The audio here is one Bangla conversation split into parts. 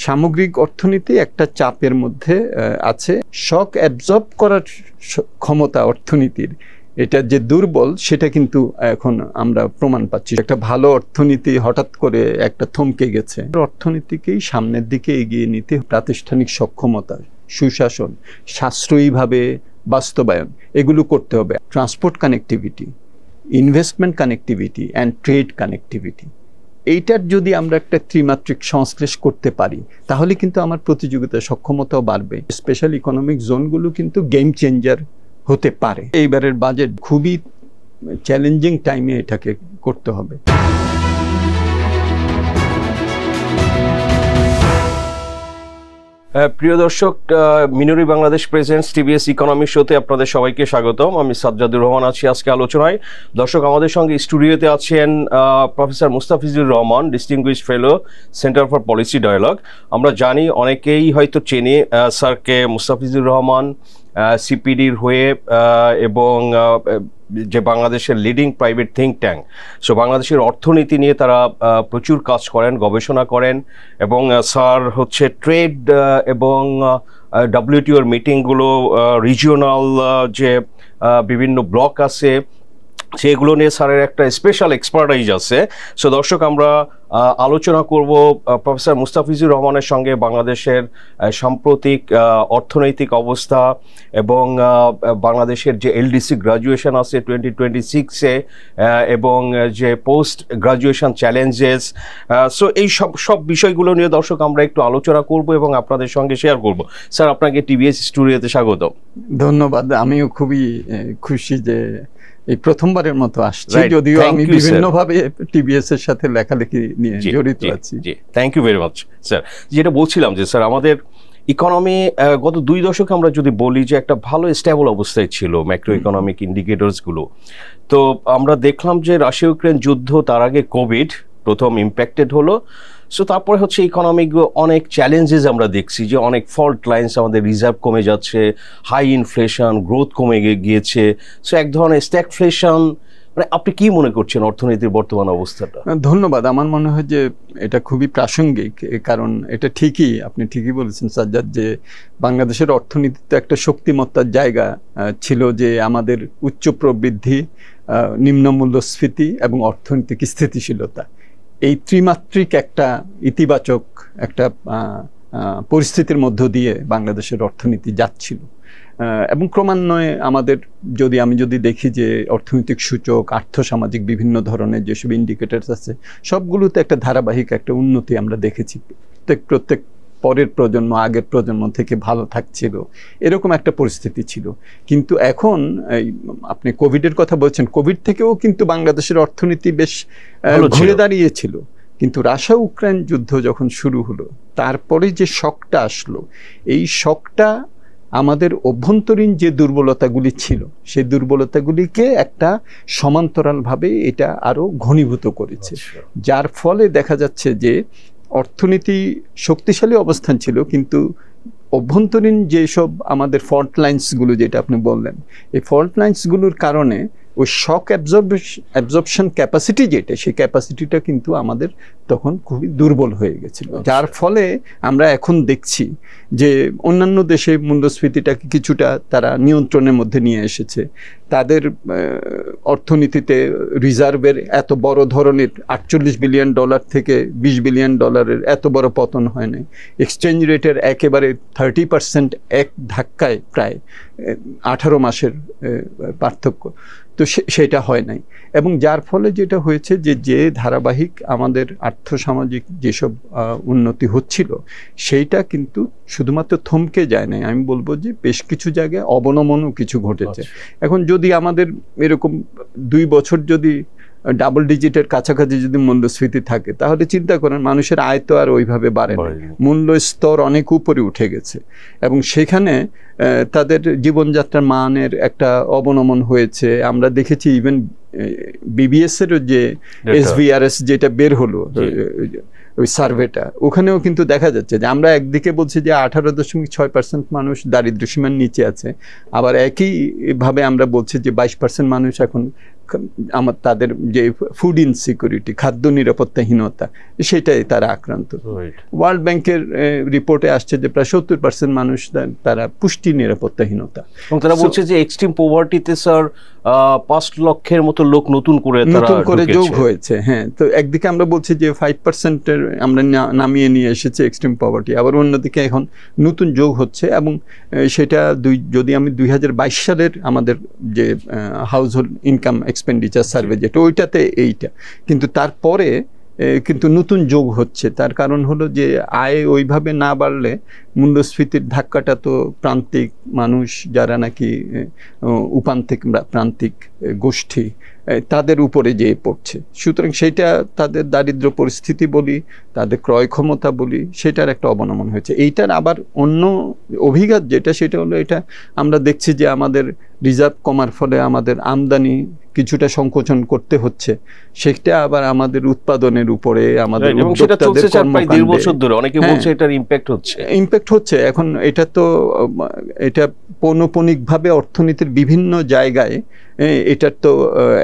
সামগ্রিক অর্থনীতি একটা চাপের মধ্যে আছে। শক অ্যাবজর্ব করার ক্ষমতা অর্থনীতির এটা যে দুর্বল সেটা কিন্তু এখন আমরা প্রমাণ পাচ্ছি। একটা ভালো অর্থনীতি হঠাৎ করে একটা থমকে গেছে। অর্থনীতিকেই সামনের দিকে এগিয়ে নিতে প্রাতিষ্ঠানিক সক্ষমতা, সুশাসন, সাশ্রয়ীভাবে বাস্তবায়ন এগুলো করতে হবে। Transport connectivity, investment connectivity and trade connectivity, এইটার যদি আমরা একটা ত্রিমাত্রিক সংশ্লেষ করতে পারি তাহলে কিন্তু আমার প্রতিযোগিতার সক্ষমতাও বাড়বে। স্পেশাল ইকোনমিক জোনগুলো কিন্তু গেম চেঞ্জার হতে পারে। এইবারের বাজেট খুবই চ্যালেঞ্জিং টাইমে এটাকে করতে হবে। প্রিয় দর্শক, মিনুরি বাংলাদেশ প্রেজেন্টস টিভিএস ইকোনমি শোতে আপনাদের সবাইকে স্বাগতম। আমি সাজ্জাদুর রহমান আছি আজকে আলোচনায়। দর্শক, আমাদের সঙ্গে স্টুডিওতে আছেন professor Mustafizur Rahman, distinguished fellow, centre for policy dialogue. আমরা জানি, অনেকেই হয়তো চেনে স্যারকে, মুস্তাফিজুর রহমান সিপিডির হয়ে এবং যে বাংলাদেশের leading private think tank, so বাংলাদেশের অর্থনীতি নিয়ে তারা প্রচুর কাজ করেন, গবেষণা করেন। এবং স্যার হচ্ছে ট্রেড এবং WTOর মিটিংগুলো, রিজিওনাল যে বিভিন্ন ব্লক আছে সেগুলো নিয়ে স্যারের একটা স্পেশাল এক্সপার্টাইজ আছে। সো দর্শক, আমরা আলোচনা করব প্রফেসর মুস্তাফিজুর রহমানের সঙ্গে বাংলাদেশের সাম্প্রতিক অর্থনৈতিক অবস্থা এবং বাংলাদেশের যে LDC গ্রাজুয়েশন আছে 2026-এ এবং যে পোস্ট গ্রাজুয়েশন চ্যালেঞ্জেস। সো এই সব বিষয়গুলো নিয়ে দর্শক আমরা একটু আলোচনা করব এবং আপনাদের সঙ্গে শেয়ার করব। স্যার, আপনাকে টিভিএস স্টুডিওতে স্বাগত। ধন্যবাদ। আমিও খুবই খুশি যে এই প্রথমবারের মতো আসছি, যদিও আমি বিভিন্নভাবে টিভিএস এর সাথে লেখালেখি নিয়ে জড়িত আছি। জি, thank you very much sir. যেটা বলছিলাম যে স্যার, আমাদের ইকোনমি গত 2 দশকে আমরা যদি বলি যে একটা ভালো স্টেবল অবস্থায় ছিল ম্যাক্রো ইকোনমিক ইন্ডিকেটরসগুলো। তো আমরা দেখলাম যে রাশিয়া ইউক্রেন যুদ্ধ, তার আগে কোভিড প্রথম ইম্প্যাক্টেড হলো। সো তারপরে হচ্ছে ইকোনমিক অনেক চ্যালেঞ্জেস আমরা দেখছি, যে অনেক ফল্ট লাইন্স, আমাদের রিজার্ভ কমে যাচ্ছে, হাই ইনফ্লেশন, গ্রোথ কমে গিয়েছে। সো এক ধরনের স্ট্যাগফ্লেশন। মানে আপনি কি মনে করছেন অর্থনীতির বর্তমান অবস্থাটা? ধন্যবাদ। আমার মনে হয় যে এটা খুবই প্রাসঙ্গিক, কারণ এটা ঠিকই, আপনি ঠিকই বলেছেন সাজ্জাদ, যে বাংলাদেশের অর্থনীতিতে একটা শক্তিমত্তার জায়গা ছিল, যে আমাদের উচ্চ প্রবৃদ্ধি, নিম্ন মূল্যস্ফীতি এবং অর্থনৈতিক স্থিতিশীলতা, এই ত্রিমাত্রিক একটা ইতিবাচক একটা পরিস্থিতির মধ্য দিয়ে বাংলাদেশের অর্থনীতি যাচ্ছিল। এবং ক্রমান্বয়ে আমাদের আমি যদি দেখি যে অর্থনৈতিক সূচক, আর্থসামাজিক বিভিন্ন ধরনের যেসব ইন্ডিকেটরস আছে সবগুলোতে একটা ধারাবাহিক একটা উন্নতি আমরা দেখেছি। প্রত্যেক পরের প্রজন্ম আগের প্রজন্ম থেকে ভালো থাকছিল, এরকম একটা পরিস্থিতি ছিল। কিন্তু এখন আপনি কোভিডের কথা বলছেন, কোভিড থেকেও কিন্তু বাংলাদেশের অর্থনীতি বেশ ঘুরে দাঁড়িয়েছিল। কিন্তু রাশিয়া ইউক্রেন যুদ্ধ যখন শুরু হলো, তারপরে যে শকটা আসলো, এই শকটা আমাদের অভ্যন্তরীণ যে দুর্বলতাগুলি ছিল সেই দুর্বলতাগুলিকে একটা সমান্তরালভাবে এটা আরো ঘনীভূত করেছে। যার ফলে দেখা যাচ্ছে যে অর্থনীতি শক্তিশালী অবস্থান ছিল, কিন্তু অভ্যন্তরীণ যেসব আমাদের ফল্ট লাইন্সগুলো, যেটা আপনি বললেন, এই ফল্ট লাইন্সগুলোর কারণে ওই শক অ্যাবজর্পশন ক্যাপাসিটি যেটা, সেই ক্যাপাসিটিটা কিন্তু আমাদের তখন খুবই দুর্বল হয়ে গেছিল। যার ফলে আমরা এখন দেখছি যে অন্যান্য দেশে মূল্যস্ফীতিটাকে কিছুটা তারা নিয়ন্ত্রণের মধ্যে নিয়ে এসেছে। তাদের অর্থনীতিতে রিজার্ভের এত বড় ধরনের $48 বিলিয়ন থেকে $20 বিলিয়ন এত বড় পতন হয় নাই। এক্সচেঞ্জ রেটের একেবারে 30% এক ধাক্কায়, প্রায় 18 মাসের পার্থক্য, তো সেটা হয় নাই। এবং যার ফলে যেটা হয়েছে যে ধারাবাহিক আমাদের আর্থসামাজিক যেসব উন্নতি হচ্ছিল, সেইটা কিন্তু শুধুমাত্র থমকে যায় নাই, আমি বলবো যে বেশ কিছু জায়গায় অবনমনও কিছু ঘটেছে। এখন যদি আমাদের এরকম 2 বছর যদি ডাবল ডিজিটের কাছাকাছি যদি মূল্যস্ফীতি থাকে, তাহলে চিন্তা করেন মানুষের আয় তো আর ওইভাবে বাড়ে না, মূল্য স্তর অনেক উপরে উঠে গেছে এবং সেখানে তাদের জীবনযাত্রার মানের একটা অবনমন হয়েছে। আমরা দেখেছি ইভেন BBS এরও যে SVRS যেটা বের হলো, ওই সার্ভেটা, ওখানেও কিন্তু দেখা যাচ্ছে যে আমরা একদিকে বলছি যে 18.6% মানুষ দারিদ্র্যসীমার নিচে আছে, আবার একইভাবে আমরা বলছি যে 22% মানুষ এখন তাদের যে ফুড ইনসিকিউরিটি, খাদ্য নিরাপত্তাহীনতা, সেটাই তারা আক্রান্ত। ওয়ার্ল্ড ব্যাংকের রিপোর্টে আসছে যে প্রায় 70% মানুষ তারা পুষ্টি নিরাপত্তাহীনতা, এবং তারা বলছে যে এক্সট্রিম পভার্টিতে স্যার 5 লক্ষের মতো লোক নতুন করে যোগ হয়েছে। হ্যাঁ, তো একদিকে আমরা বলছি যে 5% আমরা নামিয়ে নিয়ে এসেছি এক্সট্রিম পভার্টি, আবার অন্যদিকে এখন নতুন যোগ হচ্ছে। এবং সেটা যদি আমি 2022 সালের আমাদের যে house hold income expenditure survey যেটা, ওইটাতে এইটা, কিন্তু তারপরে কিন্তু নতুন যোগ হচ্ছে। তার কারণ হলো যে আয় ওইভাবে না বাড়লে মূল্যস্ফীতির ধাক্কাটা তো প্রান্তিক মানুষ, যারা নাকি উপান্তিক প্রান্তিক গোষ্ঠী, তাদের উপরে যেয়ে পড়ছে। সুতরাং সেইটা তাদের দারিদ্র পরিস্থিতি বলি, তাদের ক্রয় ক্ষমতা বলি, সেটার একটা অবনমন হয়েছে। এইটার আবার অন্য অভিঘাত যেটা, সেটা হলো এটা আমরা দেখছি যে আমাদের রিজার্ভ কমার ফলে আমাদের আমদানি কিছুটা সংকোচন করতে হচ্ছে, সেটা আবার আমাদের উৎপাদনের উপরে, আমাদের উদ্যোক্তাদের কর্মকাণ্ডে ইম্প্যাক্ট হচ্ছে। এখন এটা পৌনঃপুনিকভাবে অর্থনীতির বিভিন্ন জায়গায় এটার তো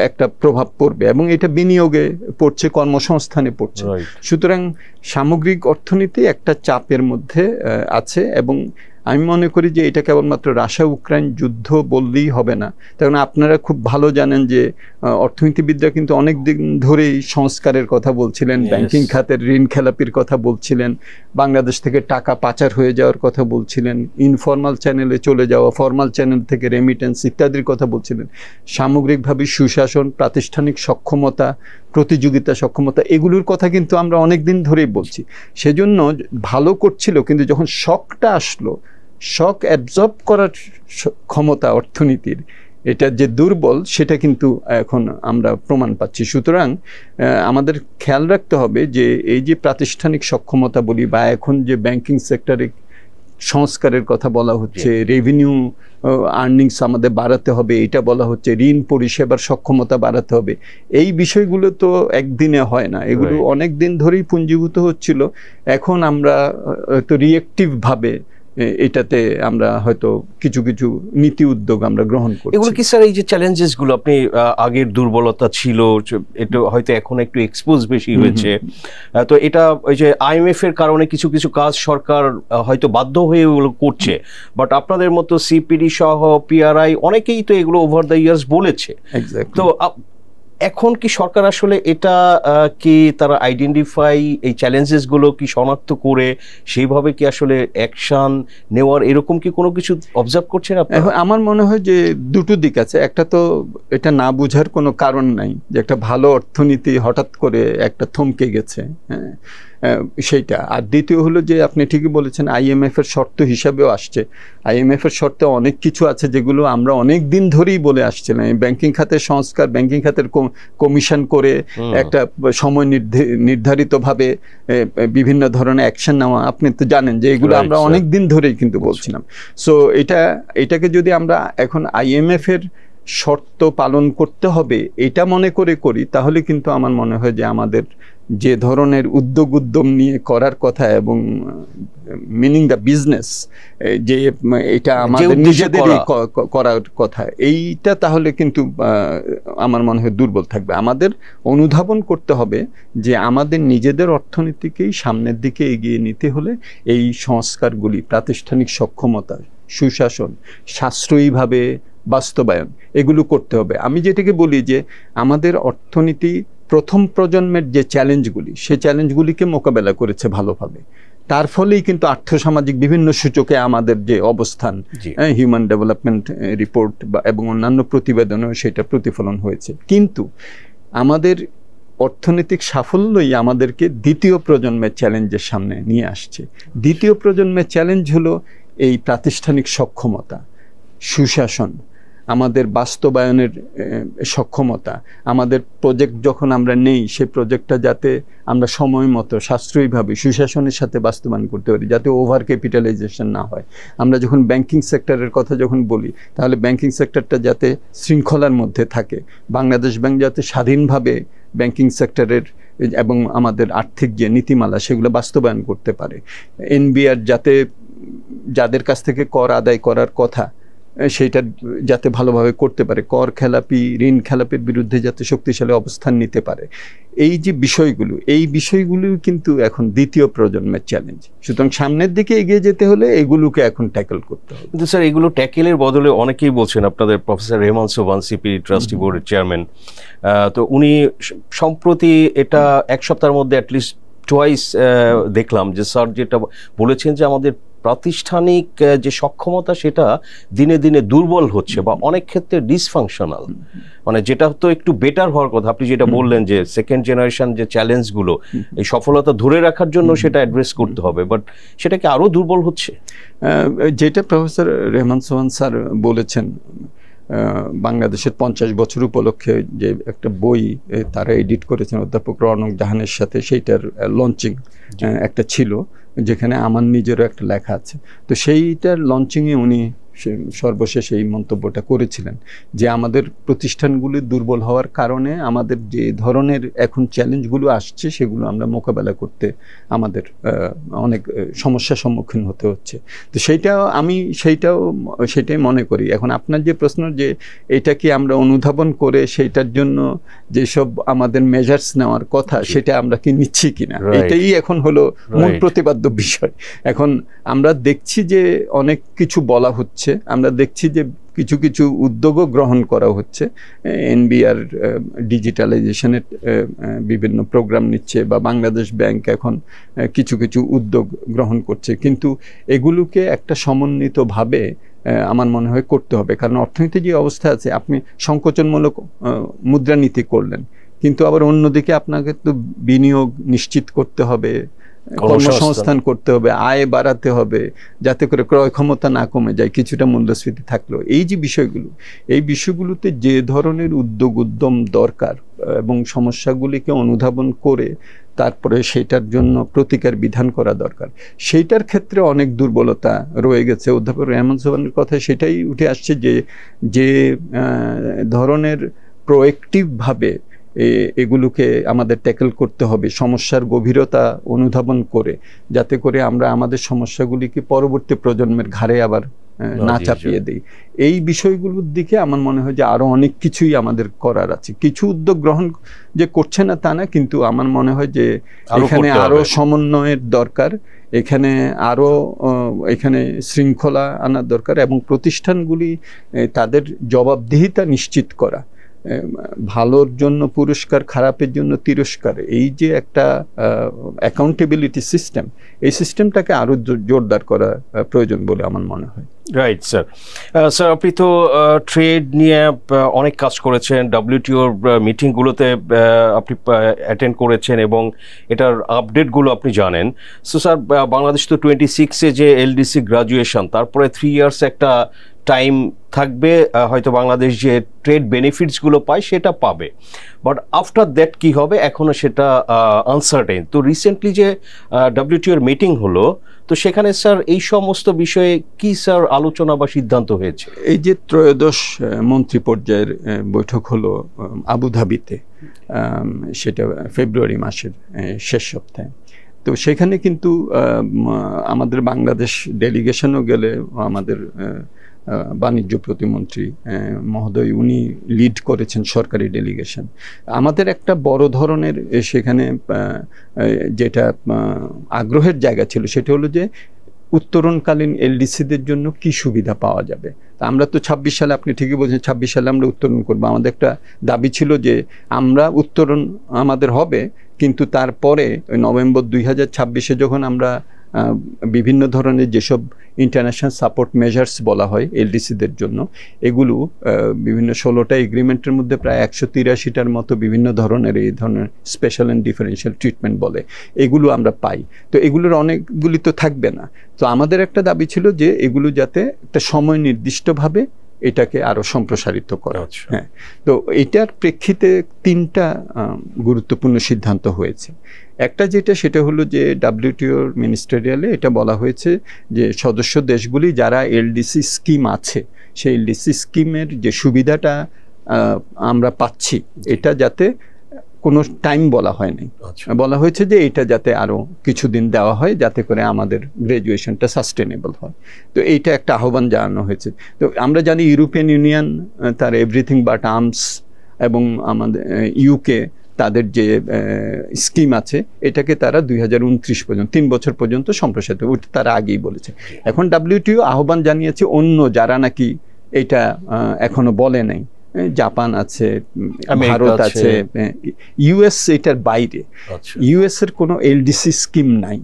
একটা প্রভাব পড়বে, এবং এটা বিনিয়োগে পড়ছে, কর্মসংস্থানে পড়ছে। সুতরাং সামগ্রিক অর্থনীতি একটা চাপের মধ্যে আছে, এবং আমি মনে করি যে এটা কেবলমাত্র রাশিয়া ইউক্রেন যুদ্ধ বললেই হবে না। কারণ আপনারা খুব ভালো জানেন যে অর্থনীতিবিদরা কিন্তু অনেক দিন ধরেই সংস্কারের কথা বলছিলেন, ব্যাংকিং খাতের ঋণ খেলাপির কথা বলছিলেন, বাংলাদেশ থেকে টাকা পাচার হয়ে যাওয়ার কথা বলছিলেন, ইনফর্মাল চ্যানেলে চলে যাওয়া, ফর্মাল চ্যানেল থেকে রেমিটেন্স ইত্যাদির কথা বলছিলেন। সামগ্রিকভাবে সুশাসন, প্রাতিষ্ঠানিক সক্ষমতা, প্রতিযোগিতা সক্ষমতা, এগুলোর কথা কিন্তু আমরা অনেক দিন ধরেই বলছি। সেজন্য ভালো করছিল, কিন্তু যখন শকটা আসলো, শক অ্যাবজর্ব করার ক্ষমতা অর্থনীতির এটা যে দুর্বল, সেটা কিন্তু এখন আমরা প্রমাণ পাচ্ছি। সুতরাং আমাদের খেয়াল রাখতে হবে যে এই যে প্রাতিষ্ঠানিক সক্ষমতা বলি, বা এখন যে ব্যাংকিং সেক্টরে সংস্কারের কথা বলা হচ্ছে, রেভিনিউ আর্নিংস আমাদের বাড়াতে হবে, এটা বলা হচ্ছে, ঋণ পরিষেবার সক্ষমতা বাড়াতে হবে, এই বিষয়গুলো তো একদিনে হয় না, এগুলো অনেক দিন ধরেই পুঞ্জীভূত হচ্ছিল। এখন আমরা তো রিয়েক্টিভভাবে এটাতে আমরা হয়তো কিছু কিছু নীতি উদ্যোগ আমরা গ্রহণ করছি। এগুলো কি স্যার, এই যে চ্যালেঞ্জেস গুলো, আপনি আগের দুর্বলতা ছিল, এটা হয়তো এখন একটু এক্সপোজ বেশি হয়েছে, তো এটা ওই যে IMF এর কারণে কিছু কিছু কাজ সরকার হয়তো বাধ্য হয়ে এগুলো করছে, বাট আপনাদের মতো CPD সহ PRI অনেকেই তো এগুলো ওভার দ্য ইয়ার্স বলেছে। তো এখন কি সরকার আসলে এটা কি তারা আইডেন্টিফাই, এই চ্যালেঞ্জেস গুলো কি শনাক্ত করে সেইভাবে কি আসলে অ্যাকশন নেওয়ার এরকম কি কোনো কিছু অবজার্ভ করছেন আপনি? আমার মনে হয় যে দুটো দিক আছে। একটা তো এটা না বোঝার কোনো কারণ নাই যে একটা ভালো অর্থনীতি হঠাৎ করে একটা থমকে গেছে, হ্যাঁ, সেইটা। আর দ্বিতীয় হলো যে আপনি ঠিকই বলেছেন, IMF এর শর্ত হিসাবেও আসছে। IMF এর শর্তে অনেক কিছু আছে যেগুলো আমরা অনেক দিন ধরেই বলে আসছিলাম। ব্যাংকিং খাতের সংস্কার, ব্যাংকিং খাতের কমিশন করে একটা সময় নির্ধারিতভাবে বিভিন্ন ধরনের অ্যাকশন নেওয়া, আপনি তো জানেন যে এগুলো আমরা অনেক দিন ধরেই কিন্তু বলছিলাম। সো এটাকে যদি আমরা এখন IMF এর শর্ত পালন করতে হবে এটা মনে করে করি, তাহলে কিন্তু আমার মনে হয় যে আমাদের যে ধরনের উদ্যম নিয়ে করার কথা, এবং মিনিং দ্য বিজনেস, যে এটা আমাদের নিজেদেরই করার কথা, এইটা তাহলে কিন্তু আমার মনে হয় দুর্বল থাকবে। আমাদের অনুধাবন করতে হবে যে আমাদের নিজেদের অর্থনীতিকেই সামনের দিকে এগিয়ে নিতে হলে এই সংস্কারগুলি, প্রাতিষ্ঠানিক সক্ষমতা, সুশাসন, সাশ্রয়ীভাবে বাস্তবায়ন, এগুলো করতে হবে। আমি যেটাকে বলি যে আমাদের অর্থনীতি প্রথম প্রজন্মের যে চ্যালেঞ্জগুলি, সেই চ্যালেঞ্জগুলিকে মোকাবেলা করেছে ভালোভাবে, তার ফলেই কিন্তু আর্থসামাজিক বিভিন্ন সূচকে আমাদের যে অবস্থান, হিউম্যান ডেভেলপমেন্ট রিপোর্ট এবং অন্যান্য প্রতিবেদনেও সেটা প্রতিফলন হয়েছে। কিন্তু আমাদের অর্থনৈতিক সাফল্যই আমাদেরকে দ্বিতীয় প্রজন্মের চ্যালেঞ্জের সামনে নিয়ে আসছে। দ্বিতীয় প্রজন্মের চ্যালেঞ্জ হলো এই প্রাতিষ্ঠানিক সক্ষমতা, সুশাসন, আমাদের বাস্তবায়নের সক্ষমতা, আমাদের প্রজেক্ট যখন আমরা নেই, সেই প্রজেক্টটা যাতে আমরা সময় মতো সাশ্রয়ীভাবে সুশাসনের সাথে বাস্তবায়ন করতে পারি, যাতে ওভার ক্যাপিটালাইজেশন না হয়। আমরা যখন ব্যাংকিং সেক্টরের কথা যখন বলি, তাহলে ব্যাংকিং সেক্টরটা যাতে শৃঙ্খলার মধ্যে থাকে, বাংলাদেশ ব্যাংক যাতে স্বাধীনভাবে ব্যাংকিং সেক্টরের এবং আমাদের আর্থিক যে নীতিমালা সেগুলো বাস্তবায়ন করতে পারে, NBR যাতে যাদের কাছ থেকে কর আদায় করার কথা সেইটা যাতে ভালোভাবে করতে পারে, কর খেলাপি, ঋণ খেলাপির বিরুদ্ধে যাতে শক্তিশালী অবস্থান নিতে পারে, এই যে বিষয়গুলো কিন্তু এখন দ্বিতীয় প্রজন্মের চ্যালেঞ্জ। সুতরাং সামনের দিকে এগিয়ে যেতে হলে এগুলোকে এখন ট্যাকল করতে হবে। কিন্তু স্যার এগুলো ট্যাকেলের বদলে অনেকেই বলছেন, আপনাদের professor Rehman Sobhan CP trustee বোর্ডের চেয়ারম্যান, তো উনি সম্প্রতি এটা এক সপ্তাহের মধ্যে অ্যাটলিস্ট টোয়াইস দেখলাম যে স্যার যেটা বলেছেন যে আমাদের প্রাতিষ্ঠানিক যে সক্ষমতা সেটা দিনে দিনে দুর্বল হচ্ছে বা অনেক ক্ষেত্রে ডিসফাংশনাল, মানে যেটা তো একটু বেটার হওয়ার কথা। আপনি যেটা বললেন যে সেকেন্ড জেনারেশন যে চ্যালেঞ্জগুলো, এই সফলতা ধরে রাখার জন্য সেটা অ্যাড্রেস করতে হবে, বাট সেটাকে আরো দুর্বল হচ্ছে। যেটা প্রফেসর রেহমান সোবহান স্যার বলেছেন, বাংলাদেশের 50 বছর উপলক্ষে যে একটা বই তারা এডিট করেছেন অধ্যাপক রওনক জাহানের সাথে, সেইটার লঞ্চিং একটা ছিল, যেখানে আমার নিজেরও একটা লেখা আছে। তো সেইটার লঞ্চিংয়ে উনি সর্বশেষ এই মন্তব্যটা করেছিলেন যে আমাদের প্রতিষ্ঠানগুলি দুর্বল হওয়ার কারণে আমাদের যে ধরনের এখন চ্যালেঞ্জগুলো আসছে সেগুলো আমরা মোকাবেলা করতে আমাদের অনেক সমস্যার সম্মুখীন হতে হচ্ছে। তো সেটাই মনে করি। এখন আপনার যে প্রশ্ন যে এটা কি আমরা অনুধাবন করে সেইটার জন্য যেসব আমাদের মেজার্স নেওয়ার কথা সেটা আমরা কি নিচ্ছি কিনা, এটাই এখন হলো মূল প্রতিপাদ্য বিষয়। এখন আমরা দেখছি যে অনেক কিছু বলা হচ্ছে, আমরা দেখছি যে কিছু কিছু উদ্যোগও গ্রহণ করা হচ্ছে, এনবিআর ডিজিটালাইজেশনের বিভিন্ন প্রোগ্রাম নিচ্ছে বা বাংলাদেশ ব্যাংক এখন কিছু কিছু উদ্যোগ গ্রহণ করছে, কিন্তু এগুলোকে একটা সমন্বিতভাবে আমার মনে হয় করতে হবে। কারণ অর্থনীতি যে অবস্থা আছে, আপনি সংকোচনমূলক মুদ্রানীতি করলেন, কিন্তু আবার অন্যদিকে আপনাকে তো বিনিয়োগ নিশ্চিত করতে হবে, কর্মসংস্থান করতে হবে, আয় বাড়াতে হবে, যাতে করে ক্রয় ক্ষমতা না কমে যায়, কিছুটা মূল্যস্ফীতি থাকলো। এই যে এই বিষয়গুলোতে যে ধরনের উদ্যম দরকার এবং সমস্যাগুলিকে অনুধাবন করে তারপরে সেটার জন্য প্রতিকার বিধান করা দরকার, সেইটার ক্ষেত্রে অনেক দুর্বলতা রয়ে গেছে। অধ্যাপক রেহমান সোবহানের কথায় সেটাই উঠে আসছে যে ধরনের প্রোয়েক্টিভভাবে এগুলোকে আমাদের ট্যাকেল করতে হবে, সমস্যার গভীরতা অনুধাবন করে, যাতে করে আমরা আমাদের সমস্যাগুলিকে পরবর্তী প্রজন্মের ঘাড়ে আবার না চাপিয়ে দিই। এই বিষয়গুলোর দিকে আমার মনে হয় যে আরো অনেক কিছুই আমাদের করার আছে। কিছু উদ্যোগ গ্রহণ যে করছে না তা না, কিন্তু আমার মনে হয় যে এখানে আরো সমন্বয়ের দরকার, এখানে শৃঙ্খলা আনার দরকার এবং প্রতিষ্ঠানগুলি তাদের জবাবদিহিতা নিশ্চিত করা, ভালোর জন্য পুরস্কার, খারাপের জন্য তিরস্কার, এই যে একটা অ্যাকাউন্টেবিলিটি সিস্টেম, এই সিস্টেমটাকে আরো জোরদার করা প্রয়োজন বলে আমার মনে হয়। Right sir. স্যার আপনি তো ট্রেড নিয়ে অনেক কাজ করেছেন, WTOর মিটিংগুলোতে আপনি অ্যাটেন্ড করেছেন এবং এটার আপডেটগুলো আপনি জানেন। সো স্যার, বাংলাদেশ তো 26-এ যে LDC গ্রাজুয়েশন, তারপরে 3 ইয়ার্স একটা টাইম থাকবে, হয়তো বাংলাদেশ যে ট্রেড বেনিফিটসগুলো পায় সেটা পাবে, বাট আফটার দ্যাট কি হবে এখনো সেটা আনসার্টেন। তো রিসেন্টলি যে WTOর মিটিং হলো, তো সেখানে স্যার এই সমস্ত বিষয়ে কি স্যার আলোচনা বা সিদ্ধান্ত হয়েছে? এই যে ত্রয়োদশ মন্ত্রী পর্যায়ের বৈঠক হলো আবুধাবিতে, সেটা ফেব্রুয়ারি মাসের শেষ সপ্তাহে। তো সেখানে কিন্তু আমাদের বাংলাদেশ ডেলিগেশনও গেলে, আমাদের বাণিজ্য প্রতিমন্ত্রী মহোদয় উনি লিড করেছেন সরকারি ডেলিগেশন। আমাদের একটা বড় ধরনের সেখানে যেটা আগ্রহের জায়গা ছিল সেটা হলো যে উত্তরণকালীন এলডিসিদের জন্য কি সুবিধা পাওয়া যাবে। তা আমরা তো 26 সালে, আপনি ঠিকই বলছেন, 26 সালে আমরা উত্তরণ করবো। আমাদের একটা দাবি ছিল যে আমরা উত্তরণ আমাদের হবে, কিন্তু তারপরে ওই নভেম্বর 2026-এ যখন আমরা বিভিন্ন ধরনের যেসব ইন্টারন্যাশনাল সাপোর্ট মেজার্স বলা হয় এলডিসিদের জন্য, এগুলো বিভিন্ন 16টা এগ্রিমেন্টের মধ্যে প্রায় 183টার মতো বিভিন্ন ধরনের এই ধরনের স্পেশাল অ্যান্ড ডিফারেন্সিয়াল ট্রিটমেন্ট বলে, এগুলো আমরা পাই। তো এগুলোর অনেকগুলি তো থাকবে না। তো আমাদের একটা দাবি ছিল যে এগুলো যাতে একটা সময় নির্দিষ্টভাবে এটাকে আরো সম্প্রসারিত করা। হ্যাঁ, তো এটার প্রেক্ষিতে 3টা গুরুত্বপূর্ণ সিদ্ধান্ত হয়েছে। একটা সেটা হলো যে WTOর মিনিস্টারিয়ালে এটা বলা হয়েছে যে সদস্য দেশগুলি যারা এলডিসি স্কিম আছে, সেই এলডিসি স্কিমের যে সুবিধাটা আমরা পাচ্ছি, এটা যাতে কোনো টাইম বলা হয় নাই। বলা হয়েছে যে এটা যাতে আরো কিছুদিন দেওয়া হয় যাতে করে আমাদের গ্রাজুয়েশনটা সাস্টেনেবল হয়। তো এইটা একটা আহ্বান জানানো হয়েছে। তো আমরা জানি ইউরোপিয়ান ইউনিয়ন তার এভরিথিং বাট আর্মস এবং আমাদের ইউকে তাদের যে স্কিম আছে এটাকে তারা 2029 পর্যন্ত 3 বছর পর্যন্ত সম্প্রসারিত, ওটা তারা আগেই বলেছে। এখন WTO আহ্বান জানিয়েছে অন্য যারা নাকি এটা এখনো বলে নাই, জাপান আছে, ভারত আছে, ইউএস এটার বাইরে, ইউএস এর কোনো এলডিসি স্কিম নাই।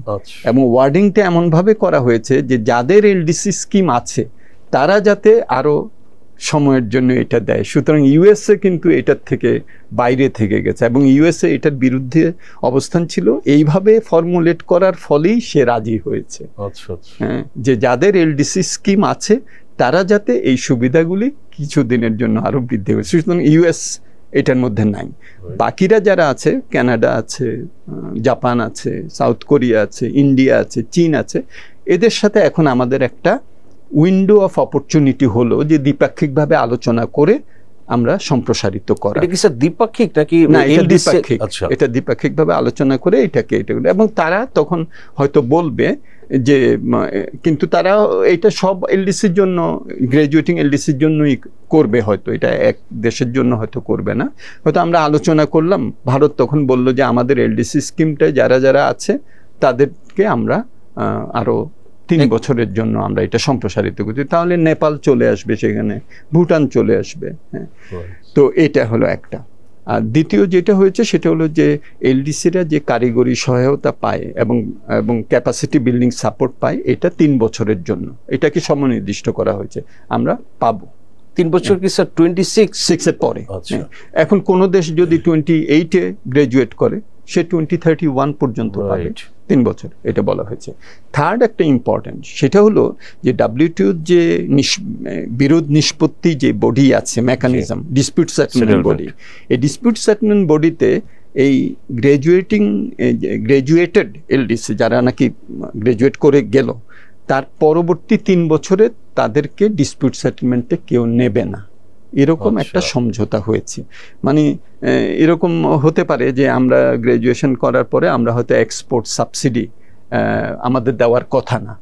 এবং ওয়ার্ডিংটা এমনভাবে করা হয়েছে যে যাদের এলডিসি স্কিম আছে তারা যাতে আরো সময়ের জন্য এটা দেয়। সুতরাং ইউএসএ কিন্তু এটার থেকে বাইরে থেকে গেছে এবং ইউএসএ এটার বিরুদ্ধে অবস্থান ছিল। এইভাবে ফর্মুলেট করার ফলেই সে রাজি হয়েছে হ্যাঁ, যে যাদের এলডিসি স্কিম আছে তারা যাতে এই সুবিধাগুলি কিছুদিনের জন্য আরো বৃদ্ধি হয়েছে। সুতরাং ইউএস এটার মধ্যে নাই। বাকিরা যারা আছে, কানাডা আছে, জাপান আছে, সাউথ কোরিয়া আছে, ইন্ডিয়া আছে, চীন আছে, এদের সাথে এখন আমাদের একটা উইন্ডো অফ অপরচুনিটি হলো যে দ্বিপাক্ষিকভাবে আলোচনা করে আমরা সম্প্রসারিত করা। এটা কি স্যার দ্বিপাক্ষিক নাকি? না, এটা দ্বিপাক্ষিক। এটা দ্বিপাক্ষিকভাবে আলোচনা করে এটাকে এবং তারা তখন হয়তো বলবে যে কিন্তু তারা এটা সব এলডিসির জন্য, গ্রাজুয়েটিং এলডিসির জন্যই করবে, হয়তো এটা এক দেশের জন্য হয়তো করবে না। হয়তো আমরা আলোচনা করলাম, ভারত তখন বলল যে আমাদের এলডিসি স্কিমটা যারা যারা আছে তাদেরকে আমরা আরো 3 বছরের জন্য আমরা এটা সম্প্রসারিত করছি, তাহলে নেপাল চলে আসবে, সেখানে ভুটান চলে আসবে। হ্যাঁ, তো এটা হলো একটা। আর দ্বিতীয় যেটা হয়েছে সেটা হলো যে এলডিসিরা যে কারিগরি সহায়তা পায় এবং ক্যাপাসিটি বিল্ডিং সাপোর্ট পায়, এটা 3 বছরের জন্য, এটাকে সমনির্দিষ্ট করা হয়েছে, আমরা পাবো। 3 বছর কি স্যার 26 এর পরে? এখন কোন দেশ যদি 28-এ গ্রাজুয়েট করে সে 2031 পর্যন্ত পাবে, 3 বছর, এটা বলা হয়েছে। থার্ড একটা ইম্পর্টেন্ট, সেটা হলো যে WTO যে বিরোধ নিষ্পত্তি যে বডি আছে, মেকানিজম, ডিসপিউট সেটেলমেন্ট বডি, এই ডিসপিউট সেটেলমেন্ট বডিতে এই গ্রাজুয়েটেড এলডিসি যারা নাকি গ্রাজুয়েট করে গেল, তার পরবর্তী 3 বছরে তাদেরকে ডিসপিউট সেটেলমেন্টে কেউ নেবে না, এরকম একটা সমঝোতা হয়েছে। মানে এরকম হতে পারে যে আমরা গ্রাজুয়েশন করার পরে আমরা হয়তো এক্সপোর্ট সাবসিডি আমাদের দেওয়ার কথা না,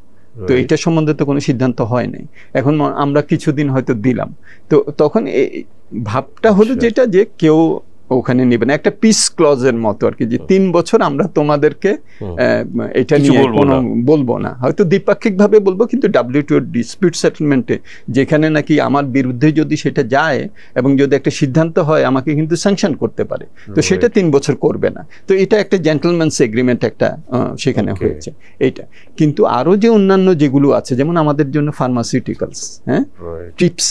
তো এটা সম্বন্ধে তো কোনো সিদ্ধান্ত হয় নাই, এখন আমরা কিছুদিন হয়তো দিলাম। তো তখন এই ভাবটা হলো যেটা যে কেউ ওখানে নেবে না, একটা পিস ক্লজের মতো আর কি, যে 3 বছর আমরা তোমাদেরকে এটা নিয়ে কোনো বলবো না, হয়তো দ্বিপাক্ষিকভাবে বলবো, কিন্তু WTO ডিসপিউট সেটেলমেন্টে যেখানে নাকি আমার বিরুদ্ধে যদি সেটা যায় এবং যদি একটা সিদ্ধান্ত হয় আমাকে কিন্তু স্যাংশন করতে পারে, তো সেটা 3 বছর করবে না। তো এটা একটা জেন্টলম্যানস এগ্রিমেন্ট একটা সেখানে হয়েছে এইটা। কিন্তু আরো যে অন্যান্য যেগুলো আছে, যেমন আমাদের জন্য ফার্মাসিউটিক্যালস, হ্যাঁ, ট্রিপস,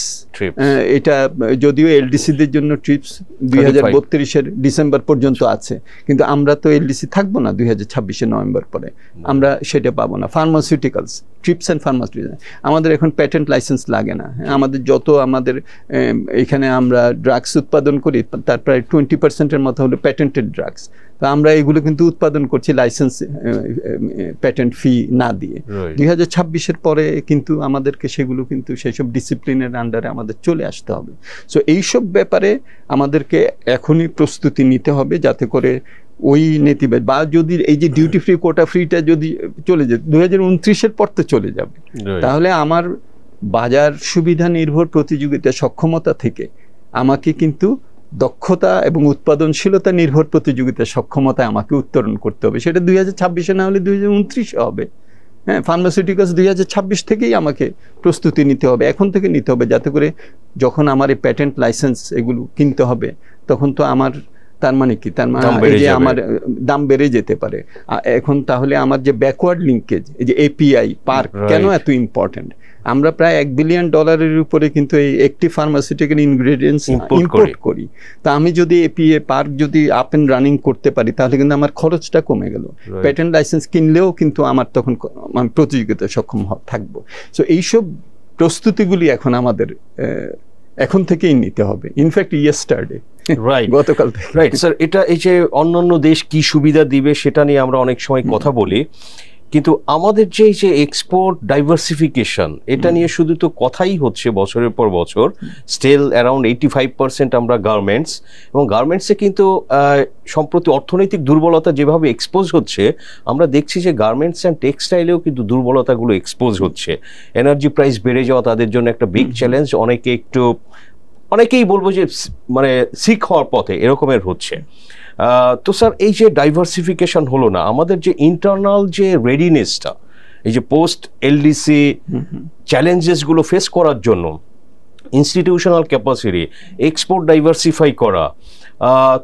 এটা যদিও এলডিসিদের জন্য ট্রিপস 2032-এর ডিসেম্বর পর্যন্ত আছে, কিন্তু আমরা তো এলডিসি থাকবো না 2026-এর নভেম্বর পরে, আমরা সেটা পাবো না। ফার্মাসিউটিক্যালস, ট্রিপস অ্যান্ড ফার্মাসিউটিক্যালস, আমাদের এখন প্যাটেন্ট লাইসেন্স লাগে না। আমাদের যত আমাদের এখানে আমরা ড্রাগস উৎপাদন করি তার প্রায় 20%-এর মতো হলো প্যাটেন্টেড ড্রাগস, তো আমরা এগুলো কিন্তু উৎপাদন করছি লাইসেন্স প্যাটেন্ট ফি না দিয়ে। 2026-এর পরে কিন্তু আমাদেরকে সেগুলো কিন্তু সেসব ডিসিপ্লিনের আন্ডারে আমাদের চলে আসতে হবে। সো এইসব ব্যাপারে আমাদেরকে এখনই প্রস্তুতি নিতে হবে, যাতে করে ওই নেতিবাদ বা যদি এই যে ডিউটি ফ্রি কোটা ফ্রিটা যদি চলে যায় 2029-এর পর তো চলে যাবে, তাহলে আমার বাজার সুবিধা নির্ভর প্রতিযোগিতা সক্ষমতা থেকে আমাকে কিন্তু দক্ষতা এবং উৎপাদনশীলতা নির্ভর প্রতিযোগিতার সক্ষমতায় আমাকে উত্তরণ করতে হবে। সেটা 2026-এ না হলে 2029-এ হবে। হ্যাঁ, ফার্মাসিউটিক্যালস 2026 থেকেই আমাকে প্রস্তুতি নিতে হবে, এখন থেকে নিতে হবে, যাতে করে যখন আমার এই প্যাটেন্ট লাইসেন্স এগুলো কিনতে হবে তখন তো আমার, তার মানে কি, তার মানে যে আমার দাম বেড়ে যেতে পারে। এখন তাহলে আমার যে ব্যাকওয়ার্ড লিঙ্কেজ, এই যে এপিআই পার্ক কেন এত ইম্পর্টেন্ট, আমরা প্রায় $1 বিলিয়ন উপরে কিন্তু এই একটি ফার্মাসিউটিক্যাল ইনগ্রেডিয়েন্টস ইম্পোর্ট করি। তা আমি যদি এপিএ পার্ক যদি আপ এন্ড রানিং করতে পারি তাহলে কিন্তু আমার খরচটা কমে গেল, প্যাটেন্ট লাইসেন্স কিনলেও কিন্তু আমার তখন আমি প্রতিযোগিতায় সক্ষম থাকবো। সো এইসব প্রস্তুতিগুলি এখন আমাদের এখন থেকেই নিতে হবে, ইনফ্যাক্ট ইয়েস্টারডে, গতকাল থেকে। রাইট স্যার, এটা এই যে অন্যান্য দেশ কি সুবিধা দিবে সেটা নিয়ে আমরা অনেক সময় কথা বলি, কিন্তু আমাদের যে এই যে এক্সপোর্ট ডাইভার্সিফিকেশন, এটা নিয়ে শুধু তো কথাই হচ্ছে বছরের পর বছর। স্টিল অ্যারাউন্ড 85% আমরা গার্মেন্টস, এবং গার্মেন্টসে কিন্তু সম্প্রতি অর্থনৈতিক দুর্বলতা যেভাবে এক্সপোজ হচ্ছে, আমরা দেখছি যে গার্মেন্টস অ্যান্ড টেক্সটাইলেও কিন্তু দুর্বলতাগুলো এক্সপোজ হচ্ছে। এনার্জি প্রাইস বেড়ে যাওয়া তাদের জন্য একটা বিগ চ্যালেঞ্জ। অনেকেই বলবো যে মানে সিক হওয়ার পথে এরকমের হচ্ছে। তো স্যার, এই যে ডাইভার্সিফিকেশন হলো না, আমাদের যে ইন্টারনাল যে রেডিনেসটা, এই যে পোস্ট এলডিসি চ্যালেঞ্জেসগুলো ফেস করার জন্য ইনস্টিটিউশনাল ক্যাপাসিটি, এক্সপোর্ট ডাইভার্সিফাই করা,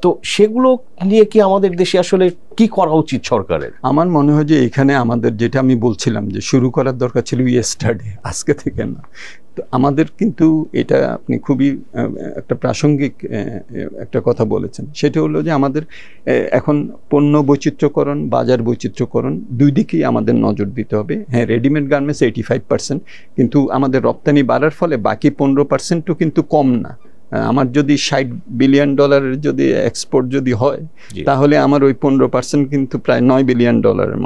তো সেগুলো নিয়ে কি আমাদের দেশে আসলে কি করা উচিত সরকারের? আমার মনে হয় যে এখানে আমাদের, যেটা আমি বলছিলাম যে শুরু করার দরকার ছিল ইয়েস্টারডে, আজকে থেকে না। তো আমাদের কিন্তু এটা আপনি খুবই একটা প্রাসঙ্গিক একটা কথা বলেছেন, সেটা হলো যে আমাদের এখন পণ্য বৈচিত্র্যকরণ, বাজার বৈচিত্র্যকরণ, দুই দিকেই আমাদের নজর দিতে হবে। হ্যাঁ, রেডিমেড গার্মেন্টস 85%, কিন্তু আমাদের রপ্তানি বাড়ার ফলে বাকি 15%ও কিন্তু কম না। আমার যদি $60 বিলিয়ন যদি এক্সপোর্ট যদি হয়, তাহলে আমার ওই 15% কিন্তু প্রায় $9 বিলিয়ন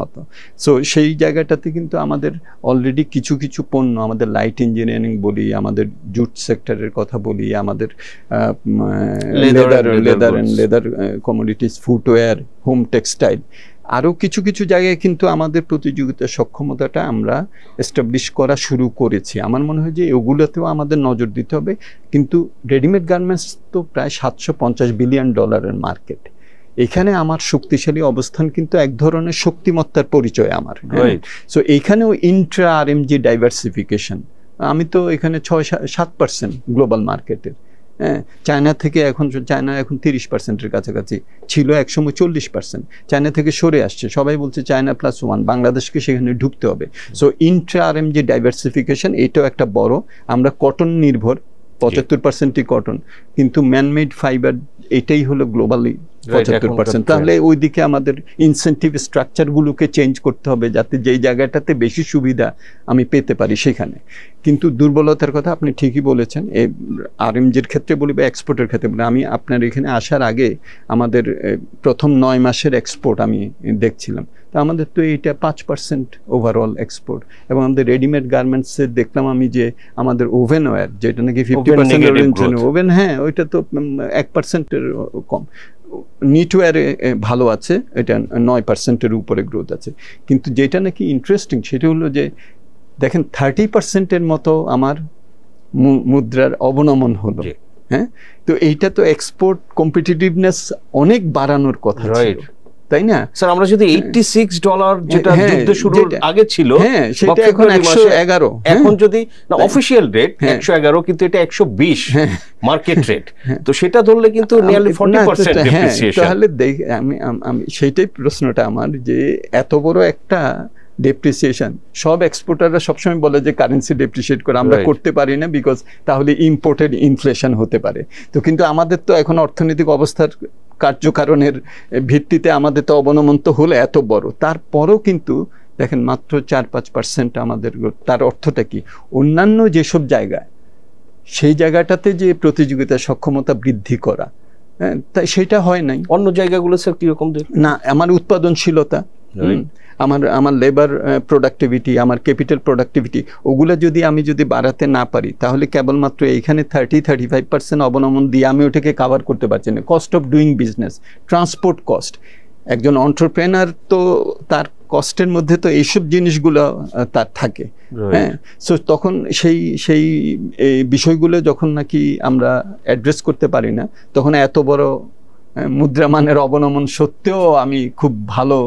মতো। সো সেই জায়গাটাতে কিন্তু আমাদের অলরেডি কিছু কিছু পণ্য, আমাদের লাইট ইঞ্জিনিয়ারিং বলি, আমাদের জুট সেক্টরের কথা বলি, আমাদের leather commodities, footwear, home textile, আরও কিছু কিছু জায়গায় কিন্তু আমাদের প্রতিযোগিতার সক্ষমতাটা আমরা এস্টাবলিশ করা শুরু করেছি। আমার মনে হয় যে ওগুলোতেও আমাদের নজর দিতে হবে। কিন্তু রেডিমেড গার্মেন্টস তো প্রায় $750 বিলিয়ন মার্কেট। এখানে আমার শক্তিশালী অবস্থান কিন্তু এক ধরনের শক্তিমত্তার পরিচয় আমার। সো এইখানেও ইন্ট্রা আরএমজি ডাইভার্সিফিকেশন, আমি তো এখানে 6-7% গ্লোবাল মার্কেটের। হ্যাঁ, চায়না এখন 30%-এর কাছাকাছি ছিল, একসময় 40%। চায়না থেকে সরে আসছে, সবাই বলছে চায়না +1, বাংলাদেশকে সেখানে ঢুকতে হবে। সো ইন্ট্রা আরএমজি ডাইভার্সিফিকেশন, এটাও একটা বড়। আমরা কটন নির্ভর, 75%ই কটন, কিন্তু ম্যানমেড ফাইবার এটাই হলো গ্লোবালি 75%। তাহলে ওই দিকে আমাদের ইনসেন্টিভ স্ট্রাকচারগুলোকে চেঞ্জ করতে হবে, যাতে যেই জায়গাটাতে বেশি সুবিধা আমি পেতে পারি সেখানে। কিন্তু দুর্বলতার কথা আপনি ঠিকই বলেছেন, এই আরএমজির ক্ষেত্রে বলি বা এক্সপোর্টের ক্ষেত্রে বলি। আমি আপনার এখানে আসার আগে আমাদের প্রথম 9 মাসের এক্সপোর্ট আমি দেখছিলাম, তো আমাদের তো এইটা 5% ওভারঅল এক্সপোর্ট। এবং আমাদের রেডিমেড গার্মেন্টসের দেখলাম আমি যে আমাদের ওভেনওয়্যার, যেটা নাকি 50% ওভেন, হ্যাঁ ওইটা তো 1%-এর কম। নিটওয়্যারে ভালো আছে, এটা 9%-এর উপরে গ্রোথ আছে। কিন্তু যেটা নাকি ইন্টারেস্টিং সেটা হলো যে দেখেন 30%-এর মতো আমার মুদ্রার অবনমন হলো। হ্যাঁ, তো এইটা তো এক্সপোর্ট কম্পিটিটিভনেস অনেক বাড়ানোর কথা ছিল, তাই না স্যার? আমরা যদি $86 যেটা যুদ্ধ শুরুর আগে ছিল, হ্যাঁ সেটা এখন 111, এখন যদি না অফিশিয়াল রেট 111, কিন্তু এটা 120 মার্কেট রেট। তো সেটা ধরলে কিন্তু নিয়ারলি 40% ডেপ্রিসিয়েশন। তাহলে আমি সেইটাই প্রশ্নটা আমার, যে এত বড় একটা ডেপ্রিসিয়েশন, সব এক্সপোর্টাররা সবসময় বলে যে কারেন্সি ডেপ্রিসিয়েট করে, আমরা করতে পারি না, বিকজ তাহলে ইম্পোর্টেড ইনফ্লেশন হতে পারে। তো কিন্তু আমাদের তো এখন অর্থনৈতিক অবস্থার কার্যকারণের ভিত্তিতে আমাদের তো অবনমন তো হলো এত বড়, তারপরও কিন্তু দেখেন মাত্র 4-5% আমাদের। তার অর্থটা কি? অন্যান্য যেসব জায়গায়, সেই জায়গাটাতে যে প্রতিযোগিতার সক্ষমতা বৃদ্ধি করা, হ্যাঁ, তাই সেটা হয় নাই। অন্য জায়গাগুলো স্যার কিরকম না, আমার উৎপাদনশীলতা, আমার লেবার প্রোডাক্টিভিটি, আমার ক্যাপিটাল প্রোডাক্টিভিটি, ওগুলো যদি আমি বাড়াতে না পারি, তাহলে কেবলমাত্র এইখানে 30-35% অবনমন দিয়ে আমি ওটাকে কাভার করতে পারছি না। Cost of doing business, transport cost, একজন এন্টারপ্রেনার তো তার কস্টের মধ্যে তো এইসব জিনিসগুলো তার থাকে। হ্যাঁ, সো তখন সেই বিষয়গুলো যখন নাকি আমরা অ্যাড্রেস করতে পারি না, তখন এত বড় মুদ্রামানের অবনমন সত্ত্বেও আমি খুব ভালো